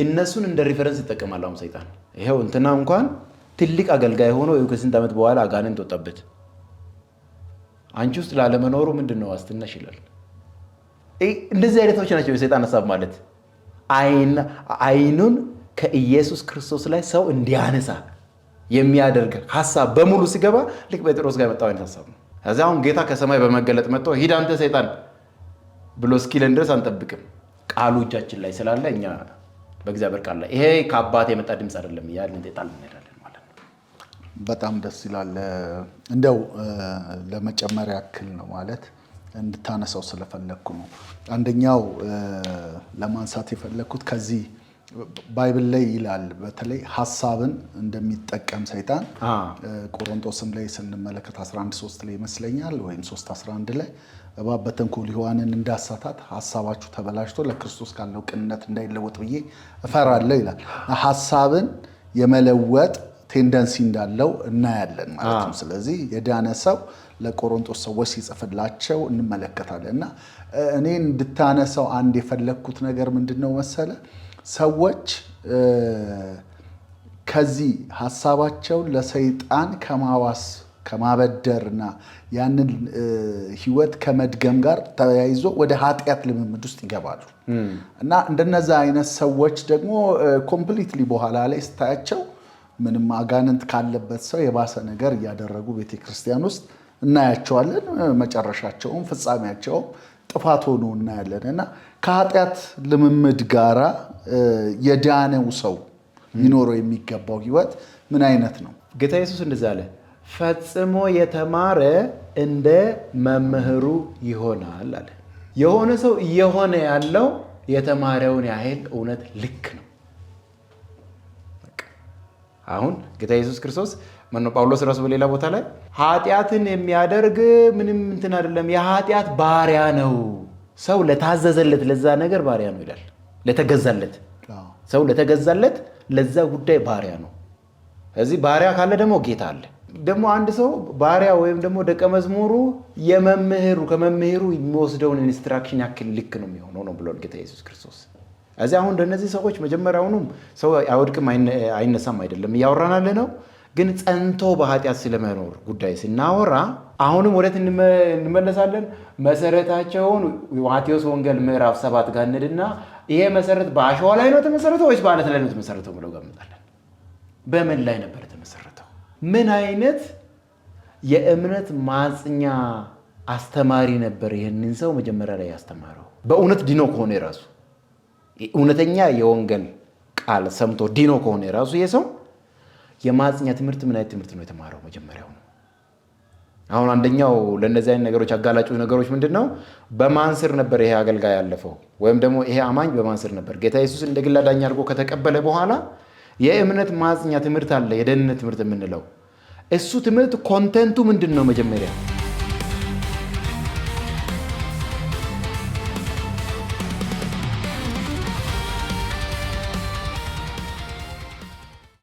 Speaker 1: እነሱን እንደ ሪፈረንስ ይጠቀማል አሁን ሰይጣን። ይሄው እንትና እንኳን ትልቅ አገልጋይ ሆኖ ከስንት ዓመት በኋላ አጋንንት ወጣበት። አንቺ ውስጥ ላለመኖሩ ምንድን ነው ዋስትናሽ ይላል። እንደዚህ አይነቶች ናቸው የሰይጣን ሐሳብ ማለት። አይኑን ከኢየሱስ ክርስቶስ ላይ ሰው እንዲያነሳ የሚያደርግ ሐሳብ በሙሉ ሲገባ ልክ ጴጥሮስ ጋር የመጣው አይነት ሐሳብ ነው። ከዚያ አሁን ጌታ ከሰማይ በመገለጥ መጥቶ ሂድ አንተ ሰይጣን ብሎ እስኪለን ድረስ አንጠብቅም። ቃሉ እጃችን ላይ ስላለ እኛ በእግዚአብሔር ቃል ላይ ይሄ ከአባት የመጣ ድምፅ አይደለም እያልን ጣል እንሄዳለን ማለት ነው።
Speaker 2: በጣም ደስ ይላል። እንደው ለመጨመር ያክል ነው ማለት እንድታነሳው ስለፈለግኩ ነው። አንደኛው ለማንሳት የፈለግኩት ከዚህ ባይብል ላይ ይላል በተለይ ሐሳብን እንደሚጠቀም ሰይጣን ቆሮንቶስም ላይ ስንመለከት 11:3 ላይ ይመስለኛል ወይም 3:11 ላይ እባብ በተንኮል ሔዋንን እንዳሳታት ሐሳባችሁ ተበላሽቶ ለክርስቶስ ካለው ቅንነት እንዳይለወጥ ብዬ እፈራለሁ ይላል። ሐሳብን የመለወጥ ቴንደንሲ እንዳለው እናያለን ማለት ነው። ስለዚህ የዳነ ሰው ለቆሮንቶስ ሰዎች ሲጽፍላቸው እንመለከታለን። እና እኔ እንድታነሳው አንድ የፈለግኩት ነገር ምንድን ነው መሰለ? ሰዎች ከዚህ ሀሳባቸውን ለሰይጣን ከማዋስ ከማበደርና ያንን ህይወት ከመድገም ጋር ተያይዞ ወደ ኃጢአት ልምምድ ውስጥ ይገባሉ። እና እንደነዛ አይነት ሰዎች ደግሞ ኮምፕሊትሊ በኋላ ላይ ስታያቸው ምንም አጋንንት ካለበት ሰው የባሰ ነገር እያደረጉ ቤተክርስቲያን ውስጥ እናያቸዋለን። መጨረሻቸውም ፍጻሜያቸውም ጥፋት ሆኖ እናያለን። እና ከኃጢአት ልምምድ ጋራ የዳነው ሰው ሊኖረው የሚገባው ህይወት ምን አይነት ነው?
Speaker 1: ጌታ ኢየሱስ እንደዛ አለ፣ ፈጽሞ የተማረ እንደ መምህሩ ይሆናል አለ። የሆነ ሰው እየሆነ ያለው የተማረውን ያህል እውነት ልክ ነው። አሁን ጌታ ኢየሱስ ክርስቶስ ማነው ጳውሎስ ራሱ በሌላ ቦታ ላይ ኃጢአትን የሚያደርግ ምንም እንትን አይደለም፣ የኃጢአት ባሪያ ነው። ሰው ለታዘዘለት ለዛ ነገር ባሪያ ነው ይላል። ለተገዛለት ሰው ለተገዛለት ለዛ ጉዳይ ባሪያ ነው። እዚህ ባሪያ ካለ ደግሞ ጌታ አለ። ደግሞ አንድ ሰው ባሪያ ወይም ደግሞ ደቀ መዝሙሩ ከመምህሩ የሚወስደውን ኢንስትራክሽን ያክል ልክ ነው የሚሆነው ነው ብሏል ጌታ ኢየሱስ ክርስቶስ። እዚህ አሁን እንደነዚህ ሰዎች መጀመሪያውኑም ሰው አይወድቅም አይነሳም አይደለም እያወራናል ነው። ግን ጸንቶ በኃጢአት ስለመኖር ጉዳይ ስናወራ አሁንም ወዴት እንመለሳለን? መሰረታቸውን ማቴዎስ ወንጌል ምዕራፍ 7 ጋር እንድና ይሄ መሰረት በአሸዋ ላይ ነው የተመሰረተው ወይስ በአለት ላይ ነው የተመሰረተው ብለው ገምታለን። በምን ላይ ነበር የተመሰረተው? ምን አይነት የእምነት ማጽኛ አስተማሪ ነበር ይህንን ሰው መጀመሪያ ላይ ያስተማረው? በእውነት ዲኖ ከሆነ የራሱ እውነተኛ የወንጌል ቃል ሰምቶ ዲኖ ከሆነ የራሱ ይሄ ሰው የማጽኛ ትምህርት ምን አይነት ትምህርት ነው የተማረው መጀመሪያው ነው? አሁን አንደኛው ለነዚህ አይነት ነገሮች አጋላጭ ነገሮች ምንድነው? በማን ስር ነበር ይሄ አገልጋይ ያለፈው? ወይም ደግሞ ይሄ አማኝ በማን ስር ነበር? ጌታ ኢየሱስ እንደ ግል አዳኝ አድርጎ ከተቀበለ በኋላ የእምነት ማጽኛ ትምህርት አለ፣ የደህንነት ትምህርት የምንለው እሱ ትምህርት ኮንቴንቱ ምንድነው? መጀመሪያ